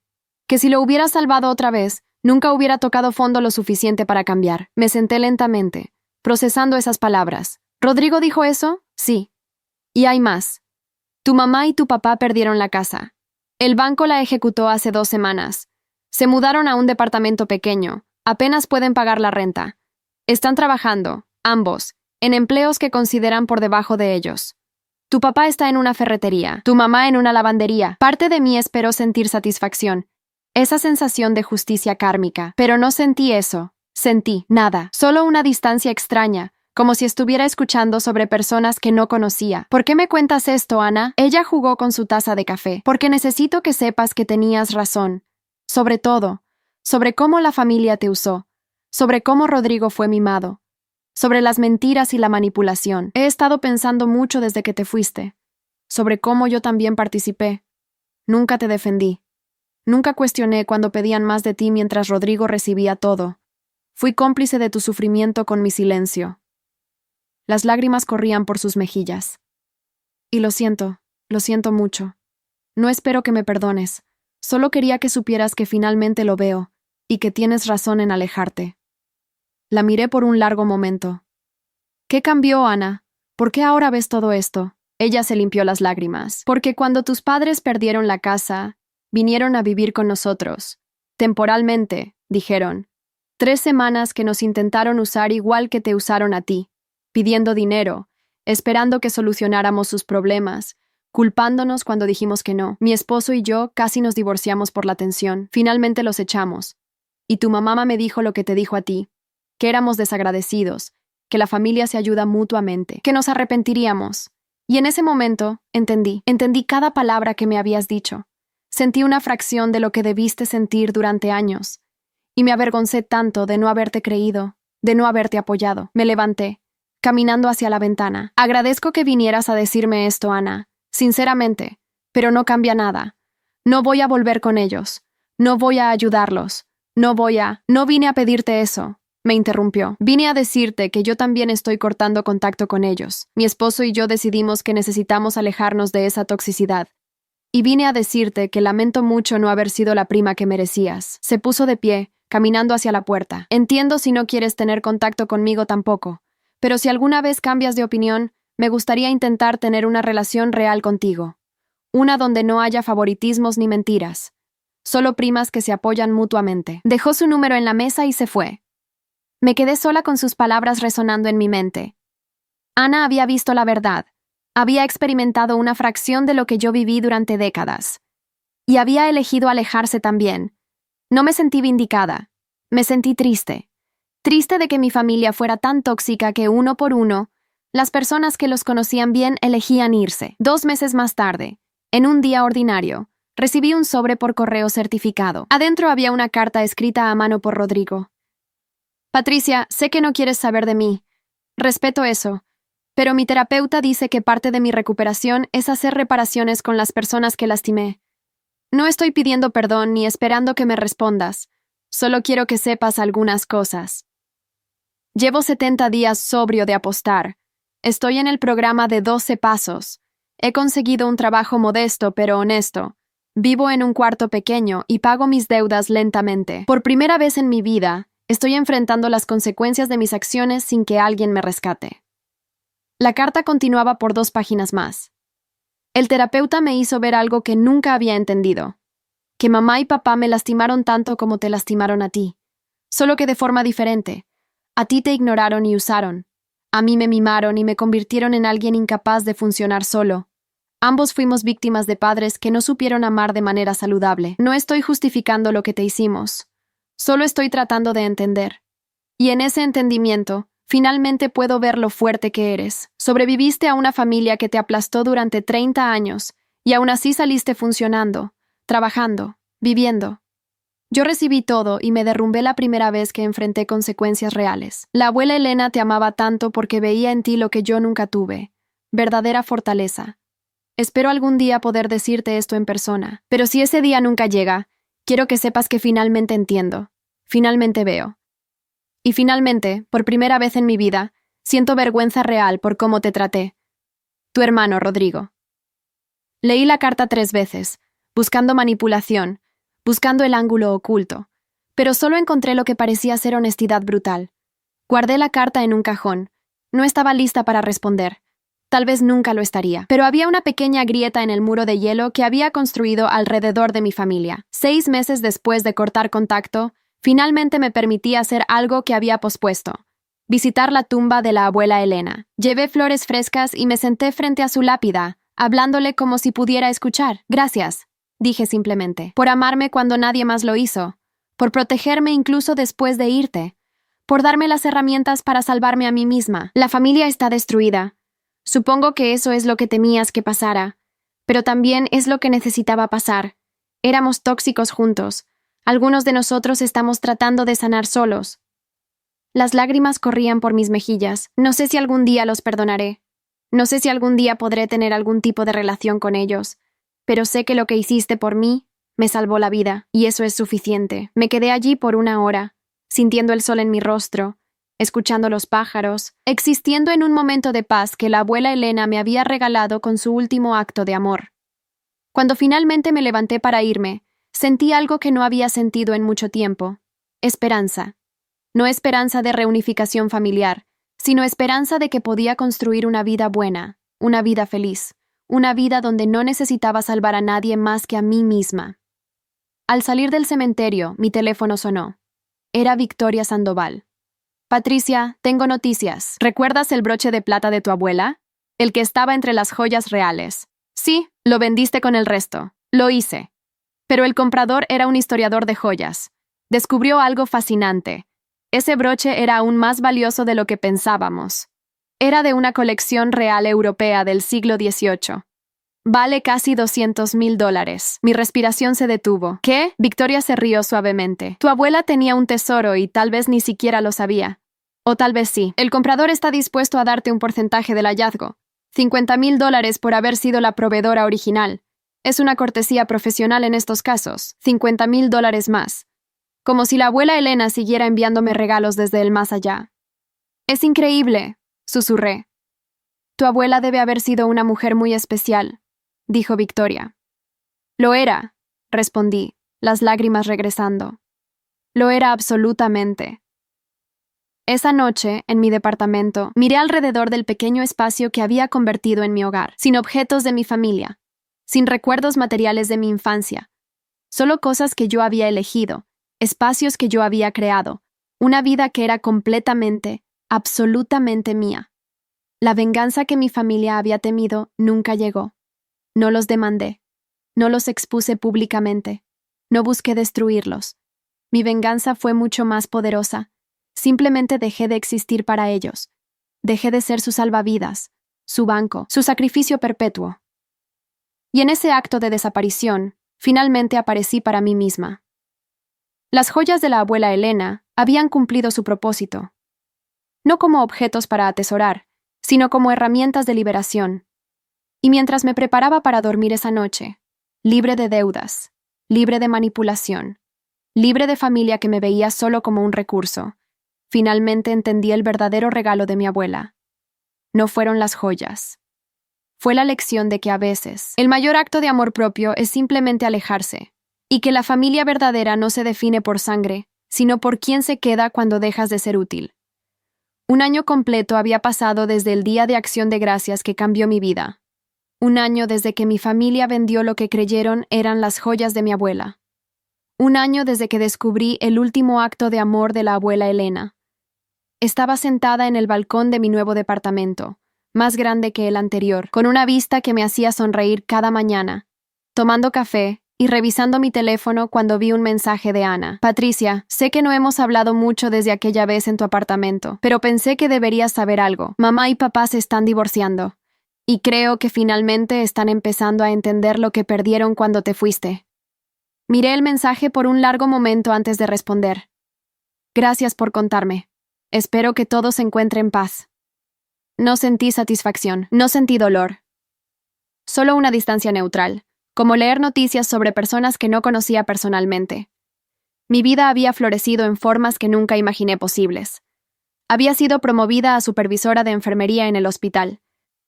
Que si lo hubieras salvado otra vez, nunca hubiera tocado fondo lo suficiente para cambiar. Me senté lentamente, procesando esas palabras. ¿Rodrigo dijo eso? Sí. Y hay más. Tu mamá y tu papá perdieron la casa. El banco la ejecutó hace 2 semanas. Se mudaron a un departamento pequeño. Apenas pueden pagar la renta. Están trabajando, ambos, en empleos que consideran por debajo de ellos. Tu papá está en una ferretería, tu mamá en una lavandería. Parte de mí esperó sentir satisfacción, esa sensación de justicia kármica, pero no sentí eso. Sentí nada, solo una distancia extraña, como si estuviera escuchando sobre personas que no conocía. ¿Por qué me cuentas esto, Ana? Ella jugó con su taza de café. Porque necesito que sepas que tenías razón. Sobre todo, sobre cómo la familia te usó, sobre cómo Rodrigo fue mimado, sobre las mentiras y la manipulación. He estado pensando mucho desde que te fuiste, sobre cómo yo también participé. Nunca te defendí. Nunca cuestioné cuando pedían más de ti mientras Rodrigo recibía todo. Fui cómplice de tu sufrimiento con mi silencio. Las lágrimas corrían por sus mejillas. Y lo siento mucho. No espero que me perdones. Solo quería que supieras que finalmente lo veo y que tienes razón en alejarte. La miré por un largo momento. ¿Qué cambió, Ana? ¿Por qué ahora ves todo esto? Ella se limpió las lágrimas. Porque cuando tus padres perdieron la casa, vinieron a vivir con nosotros. Temporalmente, dijeron. 3 semanas que nos intentaron usar igual que te usaron a ti, pidiendo dinero, esperando que solucionáramos sus problemas, culpándonos cuando dijimos que no. Mi esposo y yo casi nos divorciamos por la tensión. Finalmente los echamos. Y tu mamá me dijo lo que te dijo a ti, que éramos desagradecidos, que la familia se ayuda mutuamente, que nos arrepentiríamos. Y en ese momento entendí cada palabra que me habías dicho. Sentí una fracción de lo que debiste sentir durante años. Y me avergoncé tanto de no haberte creído, de no haberte apoyado. Me levanté, caminando hacia la ventana. Agradezco que vinieras a decirme esto, Ana. Sinceramente, pero no cambia nada. No voy a volver con ellos. No voy a ayudarlos. No vine a pedirte eso. Me interrumpió. Vine a decirte que yo también estoy cortando contacto con ellos. Mi esposo y yo decidimos que necesitamos alejarnos de esa toxicidad. Y vine a decirte que lamento mucho no haber sido la prima que merecías. Se puso de pie, caminando hacia la puerta. Entiendo si no quieres tener contacto conmigo tampoco, pero si alguna vez cambias de opinión, me gustaría intentar tener una relación real contigo. Una donde no haya favoritismos ni mentiras. Solo primas que se apoyan mutuamente. Dejó su número en la mesa y se fue. Me quedé sola con sus palabras resonando en mi mente. Ana había visto la verdad. Había experimentado una fracción de lo que yo viví durante décadas. Y había elegido alejarse también. No me sentí vindicada. Me sentí triste. Triste de que mi familia fuera tan tóxica que uno por uno, las personas que los conocían bien elegían irse. 2 meses más tarde, en un día ordinario, recibí un sobre por correo certificado. Adentro había una carta escrita a mano por Rodrigo. Patricia, sé que no quieres saber de mí. Respeto eso. Pero mi terapeuta dice que parte de mi recuperación es hacer reparaciones con las personas que lastimé. No estoy pidiendo perdón ni esperando que me respondas. Solo quiero que sepas algunas cosas. Llevo 70 días sobrio de apostar. Estoy en el programa de 12 pasos. He conseguido un trabajo modesto pero honesto. Vivo en un cuarto pequeño y pago mis deudas lentamente. Por primera vez en mi vida, estoy enfrentando las consecuencias de mis acciones sin que alguien me rescate. La carta continuaba por 2 páginas más. El terapeuta me hizo ver algo que nunca había entendido. Que mamá y papá me lastimaron tanto como te lastimaron a ti. Solo que de forma diferente. A ti te ignoraron y usaron. A mí me mimaron y me convirtieron en alguien incapaz de funcionar solo. Ambos fuimos víctimas de padres que no supieron amar de manera saludable. No estoy justificando lo que te hicimos. Solo estoy tratando de entender. Y en ese entendimiento, finalmente puedo ver lo fuerte que eres. Sobreviviste a una familia que te aplastó durante 30 años y aún así saliste funcionando, trabajando, viviendo. Yo recibí todo y me derrumbé la primera vez que enfrenté consecuencias reales. La abuela Elena te amaba tanto porque veía en ti lo que yo nunca tuve. Verdadera fortaleza. Espero algún día poder decirte esto en persona, pero si ese día nunca llega, quiero que sepas que finalmente entiendo, finalmente veo. Y finalmente, por primera vez en mi vida, siento vergüenza real por cómo te traté. Tu hermano, Rodrigo. Leí la carta 3 veces, buscando manipulación, buscando el ángulo oculto, pero solo encontré lo que parecía ser honestidad brutal. Guardé la carta en un cajón. No estaba lista para responder. Tal vez nunca lo estaría. Pero había una pequeña grieta en el muro de hielo que había construido alrededor de mi familia. 6 meses después de cortar contacto, finalmente me permití hacer algo que había pospuesto. Visitar la tumba de la abuela Elena. Llevé flores frescas y me senté frente a su lápida, hablándole como si pudiera escuchar. Gracias, dije simplemente, por amarme cuando nadie más lo hizo, por protegerme incluso después de irte, por darme las herramientas para salvarme a mí misma. La familia está destruida. Supongo que eso es lo que temías que pasara, pero también es lo que necesitaba pasar. Éramos tóxicos juntos. Algunos de nosotros estamos tratando de sanar solos. Las lágrimas corrían por mis mejillas. No sé si algún día los perdonaré. No sé si algún día podré tener algún tipo de relación con ellos. Pero sé que lo que hiciste por mí me salvó la vida, y eso es suficiente. Me quedé allí por 1 hora, sintiendo el sol en mi rostro, escuchando los pájaros, existiendo en un momento de paz que la abuela Elena me había regalado con su último acto de amor. Cuando finalmente me levanté para irme, sentí algo que no había sentido en mucho tiempo: esperanza. No esperanza de reunificación familiar, sino esperanza de que podía construir una vida buena, una vida feliz, una vida donde no necesitaba salvar a nadie más que a mí misma. Al salir del cementerio, mi teléfono sonó. Era Victoria Sandoval. Patricia, tengo noticias. ¿Recuerdas el broche de plata de tu abuela? El que estaba entre las joyas reales. Sí, lo vendiste con el resto. Lo hice. Pero el comprador era un historiador de joyas. Descubrió algo fascinante. Ese broche era aún más valioso de lo que pensábamos. Era de una colección real europea del siglo XVIII. Vale casi $200,000. Mi respiración se detuvo. ¿Qué? Victoria se rió suavemente. Tu abuela tenía un tesoro y tal vez ni siquiera lo sabía. O tal vez sí. El comprador está dispuesto a darte un porcentaje del hallazgo. $50,000 por haber sido la proveedora original. Es una cortesía profesional en estos casos. $50,000 más. Como si la abuela Elena siguiera enviándome regalos desde el más allá. Es increíble, susurré. Tu abuela debe haber sido una mujer muy especial, dijo Victoria. Lo era, respondí, las lágrimas regresando. Lo era absolutamente. Esa noche, en mi departamento, miré alrededor del pequeño espacio que había convertido en mi hogar, sin objetos de mi familia, sin recuerdos materiales de mi infancia, solo cosas que yo había elegido, espacios que yo había creado, una vida que era completamente, absolutamente mía. La venganza que mi familia había temido nunca llegó. No los demandé. No los expuse públicamente. No busqué destruirlos. Mi venganza fue mucho más poderosa. Simplemente dejé de existir para ellos. Dejé de ser su salvavidas, su banco, su sacrificio perpetuo. Y en ese acto de desaparición, finalmente aparecí para mí misma. Las joyas de la abuela Elena habían cumplido su propósito. No como objetos para atesorar, sino como herramientas de liberación. Y mientras me preparaba para dormir esa noche, libre de deudas, libre de manipulación, libre de familia que me veía solo como un recurso, finalmente entendí el verdadero regalo de mi abuela. No fueron las joyas. Fue la lección de que a veces el mayor acto de amor propio es simplemente alejarse, y que la familia verdadera no se define por sangre, sino por quién se queda cuando dejas de ser útil. Un año completo había pasado desde el Día de Acción de Gracias que cambió mi vida. Un año desde que mi familia vendió lo que creyeron eran las joyas de mi abuela. Un año desde que descubrí el último acto de amor de la abuela Elena. Estaba sentada en el balcón de mi nuevo departamento, más grande que el anterior, con una vista que me hacía sonreír cada mañana, tomando café y revisando mi teléfono cuando vi un mensaje de Ana. Patricia, sé que no hemos hablado mucho desde aquella vez en tu apartamento, pero pensé que deberías saber algo. Mamá y papá se están divorciando. Y creo que finalmente están empezando a entender lo que perdieron cuando te fuiste. Miré el mensaje por un largo momento antes de responder. Gracias por contarme. Espero que todo se encuentre en paz. No sentí satisfacción, no sentí dolor. Solo una distancia neutral, como leer noticias sobre personas que no conocía personalmente. Mi vida había florecido en formas que nunca imaginé posibles. Había sido promovida a supervisora de enfermería en el hospital.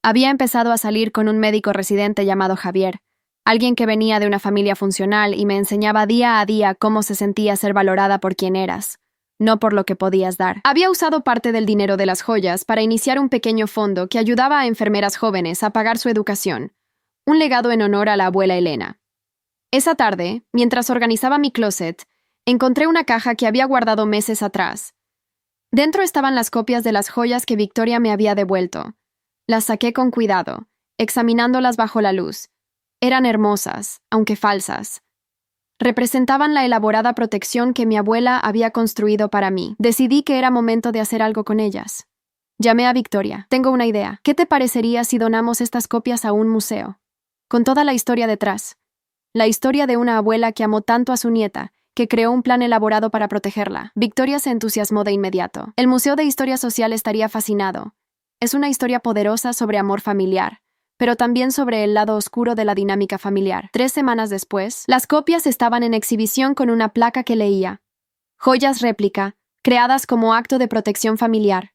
Había empezado a salir con un médico residente llamado Javier, alguien que venía de una familia funcional y me enseñaba día a día cómo se sentía ser valorada por quien eras, no por lo que podías dar. Había usado parte del dinero de las joyas para iniciar un pequeño fondo que ayudaba a enfermeras jóvenes a pagar su educación, un legado en honor a la abuela Elena. Esa tarde, mientras organizaba mi closet, encontré una caja que había guardado meses atrás. Dentro estaban las copias de las joyas que Victoria me había devuelto. Las saqué con cuidado, examinándolas bajo la luz. Eran hermosas, aunque falsas. Representaban la elaborada protección que mi abuela había construido para mí. Decidí que era momento de hacer algo con ellas. Llamé a Victoria. Tengo una idea. ¿Qué te parecería si donamos estas copias a un museo? Con toda la historia detrás. La historia de una abuela que amó tanto a su nieta, que creó un plan elaborado para protegerla. Victoria se entusiasmó de inmediato. El Museo de Historia Social estaría fascinado. Es una historia poderosa sobre amor familiar, pero también sobre el lado oscuro de la dinámica familiar. 3 semanas después, las copias estaban en exhibición con una placa que leía: Joyas réplica, creadas como acto de protección familiar.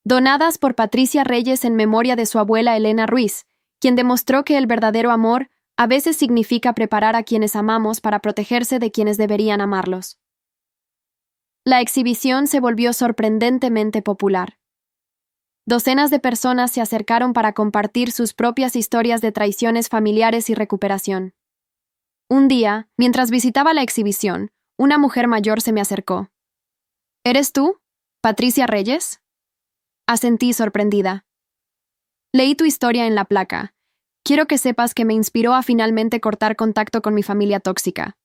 Donadas por Patricia Reyes en memoria de su abuela Elena Ruiz, quien demostró que el verdadero amor a veces significa preparar a quienes amamos para protegerse de quienes deberían amarlos. La exhibición se volvió sorprendentemente popular. Docenas de personas se acercaron para compartir sus propias historias de traiciones familiares y recuperación. Un día, mientras visitaba la exhibición, una mujer mayor se me acercó. ¿Eres tú, Patricia Reyes? Asentí sorprendida. Leí tu historia en la placa. Quiero que sepas que me inspiró a finalmente cortar contacto con mi familia tóxica.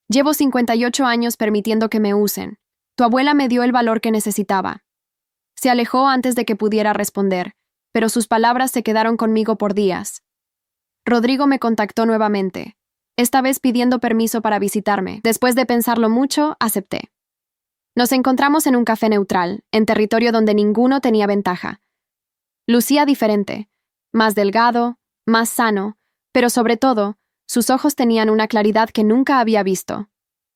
Llevo 58 años permitiendo que me usen. Tu abuela me dio el valor que necesitaba. Se alejó antes de que pudiera responder, pero sus palabras se quedaron conmigo por días. Rodrigo me contactó nuevamente, esta vez pidiendo permiso para visitarme. Después de pensarlo mucho, acepté. Nos encontramos en un café neutral, en territorio donde ninguno tenía ventaja. Lucía diferente, más delgado, más sano, pero sobre todo, sus ojos tenían una claridad que nunca había visto.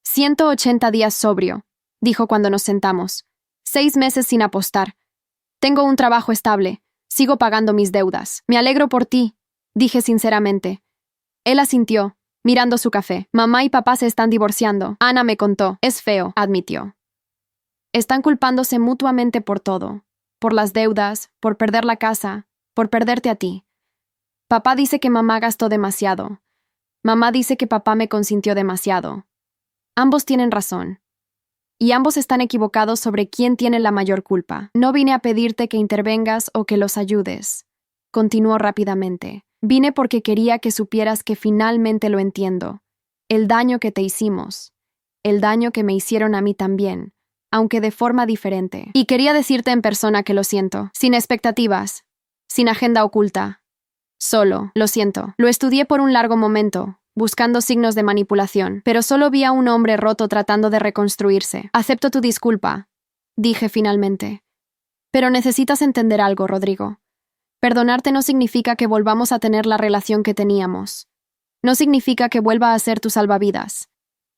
180 días sobrio, dijo cuando nos sentamos. 6 meses sin apostar. Tengo un trabajo estable, sigo pagando mis deudas. Me alegro por ti, dije sinceramente. Él asintió, mirando su café. Mamá y papá se están divorciando. Ana me contó. Es feo, admitió. Están culpándose mutuamente por todo. Por las deudas, por perder la casa, por perderte a ti. Papá dice que mamá gastó demasiado. Mamá dice que papá me consintió demasiado. Ambos tienen razón. Y ambos están equivocados sobre quién tiene la mayor culpa. No vine a pedirte que intervengas o que los ayudes. Continuó rápidamente. Vine porque quería que supieras que finalmente lo entiendo. El daño que te hicimos. El daño que me hicieron a mí también, aunque de forma diferente. Y quería decirte en persona que lo siento. Sin expectativas. Sin agenda oculta. Solo, lo siento. Lo estudié por un largo momento, buscando signos de manipulación, pero solo vi a un hombre roto tratando de reconstruirse. Acepto tu disculpa, dije finalmente. Pero necesitas entender algo, Rodrigo. Perdonarte no significa que volvamos a tener la relación que teníamos. No significa que vuelva a ser tu salvavidas.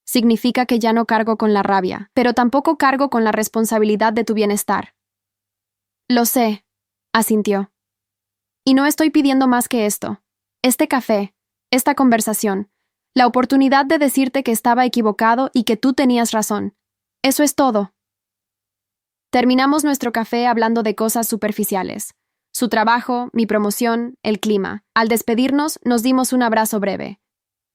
Significa que ya no cargo con la rabia, pero tampoco cargo con la responsabilidad de tu bienestar. Lo sé, asintió. Y no estoy pidiendo más que esto. Este café, esta conversación, la oportunidad de decirte que estaba equivocado y que tú tenías razón. Eso es todo. Terminamos nuestro café hablando de cosas superficiales. Su trabajo, mi promoción, el clima. Al despedirnos, nos dimos un abrazo breve.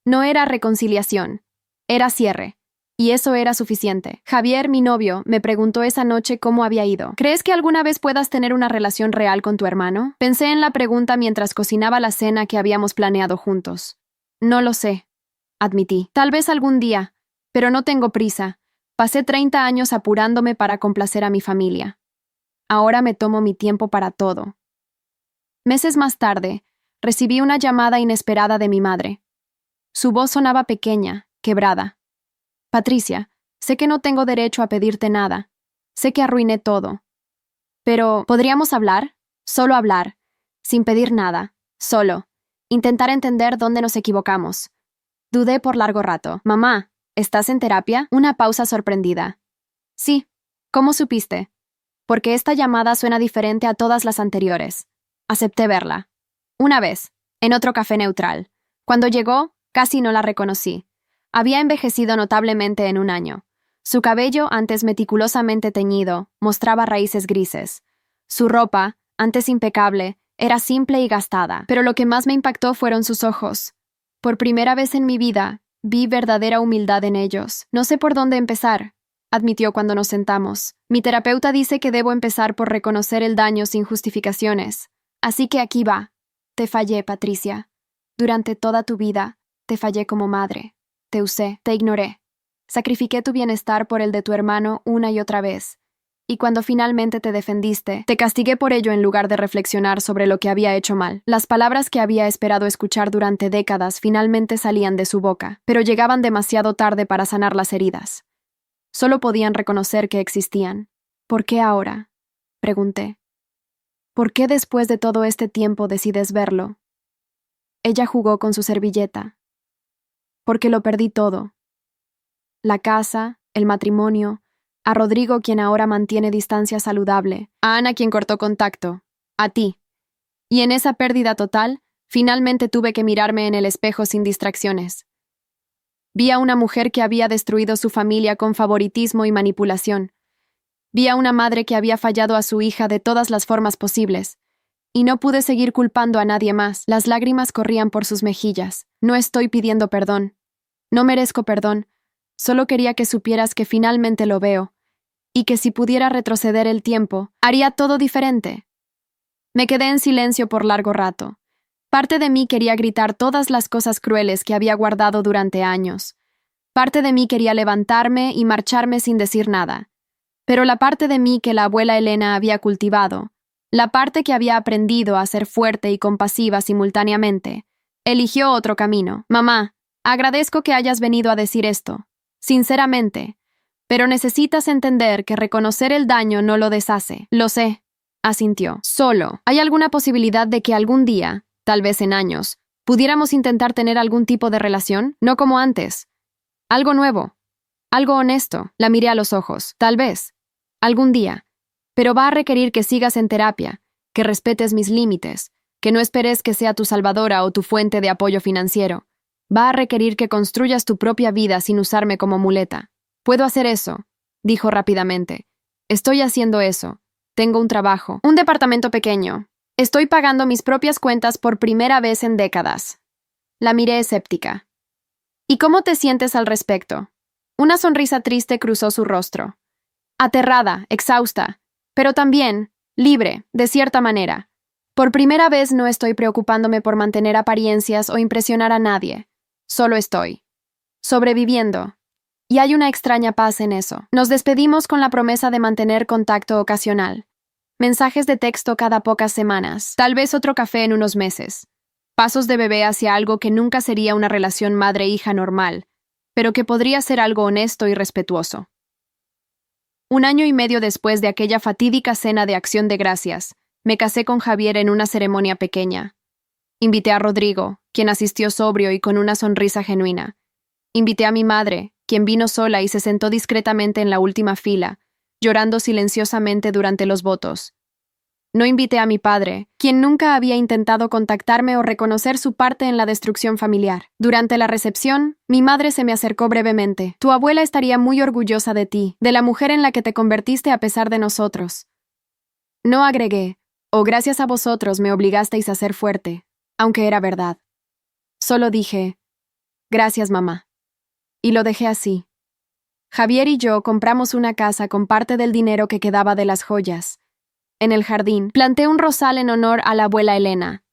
No era reconciliación, era cierre. Y eso era suficiente. Javier, mi novio, me preguntó esa noche cómo había ido. ¿Crees que alguna vez puedas tener una relación real con tu hermano? Pensé en la pregunta mientras cocinaba la cena que habíamos planeado juntos. No lo sé, admití. Tal vez algún día, pero no tengo prisa. Pasé 30 años apurándome para complacer a mi familia. Ahora me tomo mi tiempo para todo. Meses más tarde, recibí una llamada inesperada de mi madre. Su voz sonaba pequeña, quebrada. Patricia, sé que no tengo derecho a pedirte nada. Sé que arruiné todo. Pero, ¿podríamos hablar? Solo hablar. Sin pedir nada. Solo. Intentar entender dónde nos equivocamos. Dudé por largo rato. Mamá, ¿estás en terapia? Una pausa sorprendida. Sí. ¿Cómo supiste? Porque esta llamada suena diferente a todas las anteriores. Acepté verla. Una vez, en otro café neutral. Cuando llegó, casi no la reconocí. Había envejecido notablemente en un año. Su cabello, antes meticulosamente teñido, mostraba raíces grises. Su ropa, antes impecable, era simple y gastada, pero lo que más me impactó fueron sus ojos. Por primera vez en mi vida, vi verdadera humildad en ellos. No sé por dónde empezar, admitió cuando nos sentamos. Mi terapeuta dice que debo empezar por reconocer el daño sin justificaciones. Así que aquí va. Te fallé, Patricia. Durante toda tu vida, te fallé como madre. Te usé, te ignoré. Sacrifiqué tu bienestar por el de tu hermano una y otra vez. Y cuando finalmente te defendiste, te castigué por ello en lugar de reflexionar sobre lo que había hecho mal. Las palabras que había esperado escuchar durante décadas finalmente salían de su boca, pero llegaban demasiado tarde para sanar las heridas. Solo podían reconocer que existían. ¿Por qué ahora? Pregunté. ¿Por qué después de todo este tiempo decides verlo? Ella jugó con su servilleta. Porque lo perdí todo. La casa, el matrimonio, A Rodrigo, quien ahora mantiene distancia saludable. A Ana, quien cortó contacto. A ti. Y en esa pérdida total, finalmente tuve que mirarme en el espejo sin distracciones. Vi a una mujer que había destruido su familia con favoritismo y manipulación. Vi a una madre que había fallado a su hija de todas las formas posibles. Y no pude seguir culpando a nadie más. Las lágrimas corrían por sus mejillas. No estoy pidiendo perdón. No merezco perdón. Solo quería que supieras que finalmente lo veo. Y que si pudiera retroceder el tiempo, haría todo diferente. Me quedé en silencio por largo rato. Parte de mí quería gritar todas las cosas crueles que había guardado durante años. Parte de mí quería levantarme y marcharme sin decir nada. Pero la parte de mí que la abuela Elena había cultivado, la parte que había aprendido a ser fuerte y compasiva simultáneamente, eligió otro camino. Mamá, agradezco que hayas venido a decir esto, sinceramente, pero necesitas entender que reconocer el daño no lo deshace. Lo sé, asintió. Solo, ¿hay alguna posibilidad de que algún día, tal vez en años, pudiéramos intentar tener algún tipo de relación? No como antes. Algo nuevo. Algo honesto. La miré a los ojos. Tal vez. Algún día. Pero va a requerir que sigas en terapia, que respetes mis límites, que no esperes que sea tu salvadora o tu fuente de apoyo financiero. Va a requerir que construyas tu propia vida sin usarme como muleta. Puedo hacer eso, dijo rápidamente. Estoy haciendo eso. Tengo un trabajo. Un departamento pequeño. Estoy pagando mis propias cuentas por primera vez en décadas. La miré escéptica. ¿Y cómo te sientes al respecto? Una sonrisa triste cruzó su rostro. Aterrada, exhausta, pero también libre, de cierta manera. Por primera vez no estoy preocupándome por mantener apariencias o impresionar a nadie. Solo estoy sobreviviendo. Y hay una extraña paz en eso. Nos despedimos con la promesa de mantener contacto ocasional. Mensajes de texto cada pocas semanas. Tal vez otro café en unos meses. Pasos de bebé hacia algo que nunca sería una relación madre-hija normal, pero que podría ser algo honesto y respetuoso. 1 año y medio después de aquella fatídica cena de Acción de Gracias, me casé con Javier en una ceremonia pequeña. Invité a Rodrigo, quien asistió sobrio y con una sonrisa genuina. Invité a mi madre, quien vino sola y se sentó discretamente en la última fila, llorando silenciosamente durante los votos. No invité a mi padre, quien nunca había intentado contactarme o reconocer su parte en la destrucción familiar. Durante la recepción, mi madre se me acercó brevemente. Tu abuela estaría muy orgullosa de ti, de la mujer en la que te convertiste a pesar de nosotros. No agregué, gracias a vosotros me obligasteis a ser fuerte, aunque era verdad. Solo dije, gracias mamá. Y lo dejé así. Javier y yo compramos una casa con parte del dinero que quedaba de las joyas. En el jardín, planté un rosal en honor a la abuela Elena.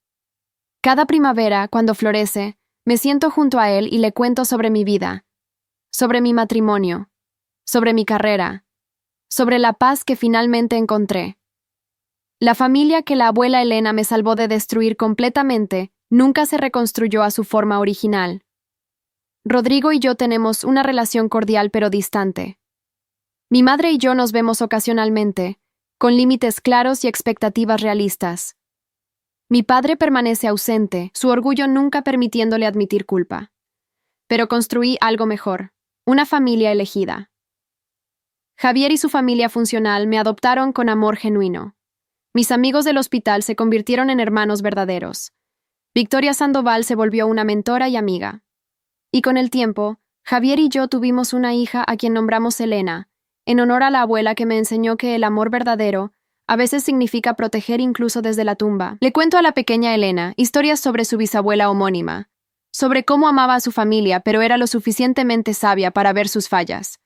Cada primavera, cuando florece, me siento junto a él y le cuento sobre mi vida, sobre mi matrimonio, sobre mi carrera, sobre la paz que finalmente encontré. La familia que la abuela Elena me salvó de destruir completamente nunca se reconstruyó a su forma original. Rodrigo y yo tenemos una relación cordial pero distante. Mi madre y yo nos vemos ocasionalmente, con límites claros y expectativas realistas. Mi padre permanece ausente, su orgullo nunca permitiéndole admitir culpa. Pero construí algo mejor, una familia elegida. Javier y su familia funcional me adoptaron con amor genuino. Mis amigos del hospital se convirtieron en hermanos verdaderos. Victoria Sandoval se volvió una mentora y amiga. Y con el tiempo, Javier y yo tuvimos una hija a quien nombramos Elena, en honor a la abuela que me enseñó que el amor verdadero a veces significa proteger incluso desde la tumba. Le cuento a la pequeña Elena historias sobre su bisabuela homónima, sobre cómo amaba a su familia pero era lo suficientemente sabia para ver sus fallas,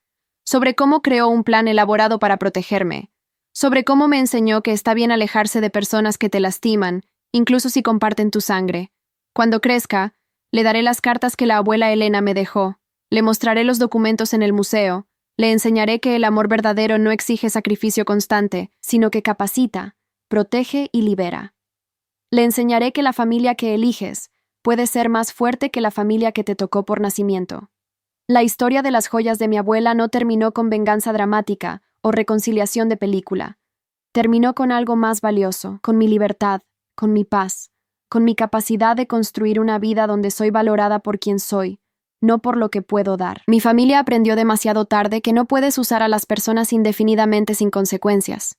sobre cómo creó un plan elaborado para protegerme, sobre cómo me enseñó que está bien alejarse de personas que te lastiman, incluso si comparten tu sangre. Cuando crezca, le daré las cartas que la abuela Elena me dejó, le mostraré los documentos en el museo, le enseñaré que el amor verdadero no exige sacrificio constante, sino que capacita, protege y libera. Le enseñaré que la familia que eliges puede ser más fuerte que la familia que te tocó por nacimiento. La historia de las joyas de mi abuela no terminó con venganza dramática o reconciliación de película. Terminó con algo más valioso, con mi libertad, con mi paz, con mi capacidad de construir una vida donde soy valorada por quien soy, no por lo que puedo dar. Mi familia aprendió demasiado tarde que no puedes usar a las personas indefinidamente sin consecuencias,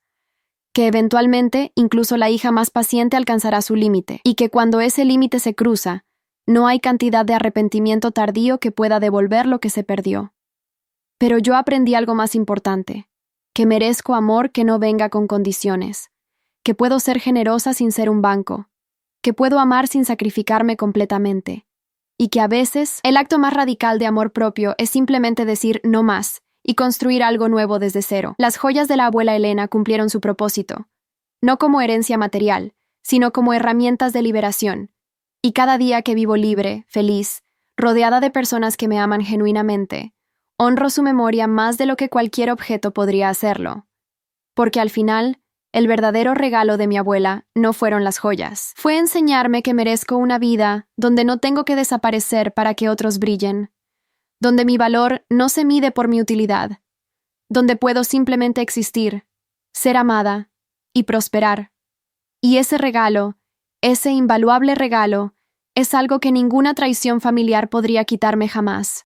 que eventualmente incluso la hija más paciente alcanzará su límite, y que cuando ese límite se cruza, no hay cantidad de arrepentimiento tardío que pueda devolver lo que se perdió. Pero yo aprendí algo más importante, que merezco amor que no venga con condiciones, que puedo ser generosa sin ser un banco, que puedo amar sin sacrificarme completamente, y que a veces el acto más radical de amor propio es simplemente decir no más y construir algo nuevo desde cero. Las joyas de la abuela Elena cumplieron su propósito, no como herencia material, sino como herramientas de liberación, y cada día que vivo libre, feliz, rodeada de personas que me aman genuinamente, honro su memoria más de lo que cualquier objeto podría hacerlo, porque al final, el verdadero regalo de mi abuela no fueron las joyas. Fue enseñarme que merezco una vida donde no tengo que desaparecer para que otros brillen, donde mi valor no se mide por mi utilidad, donde puedo simplemente existir, ser amada y prosperar. Y ese regalo, ese invaluable regalo, es algo que ninguna traición familiar podría quitarme jamás.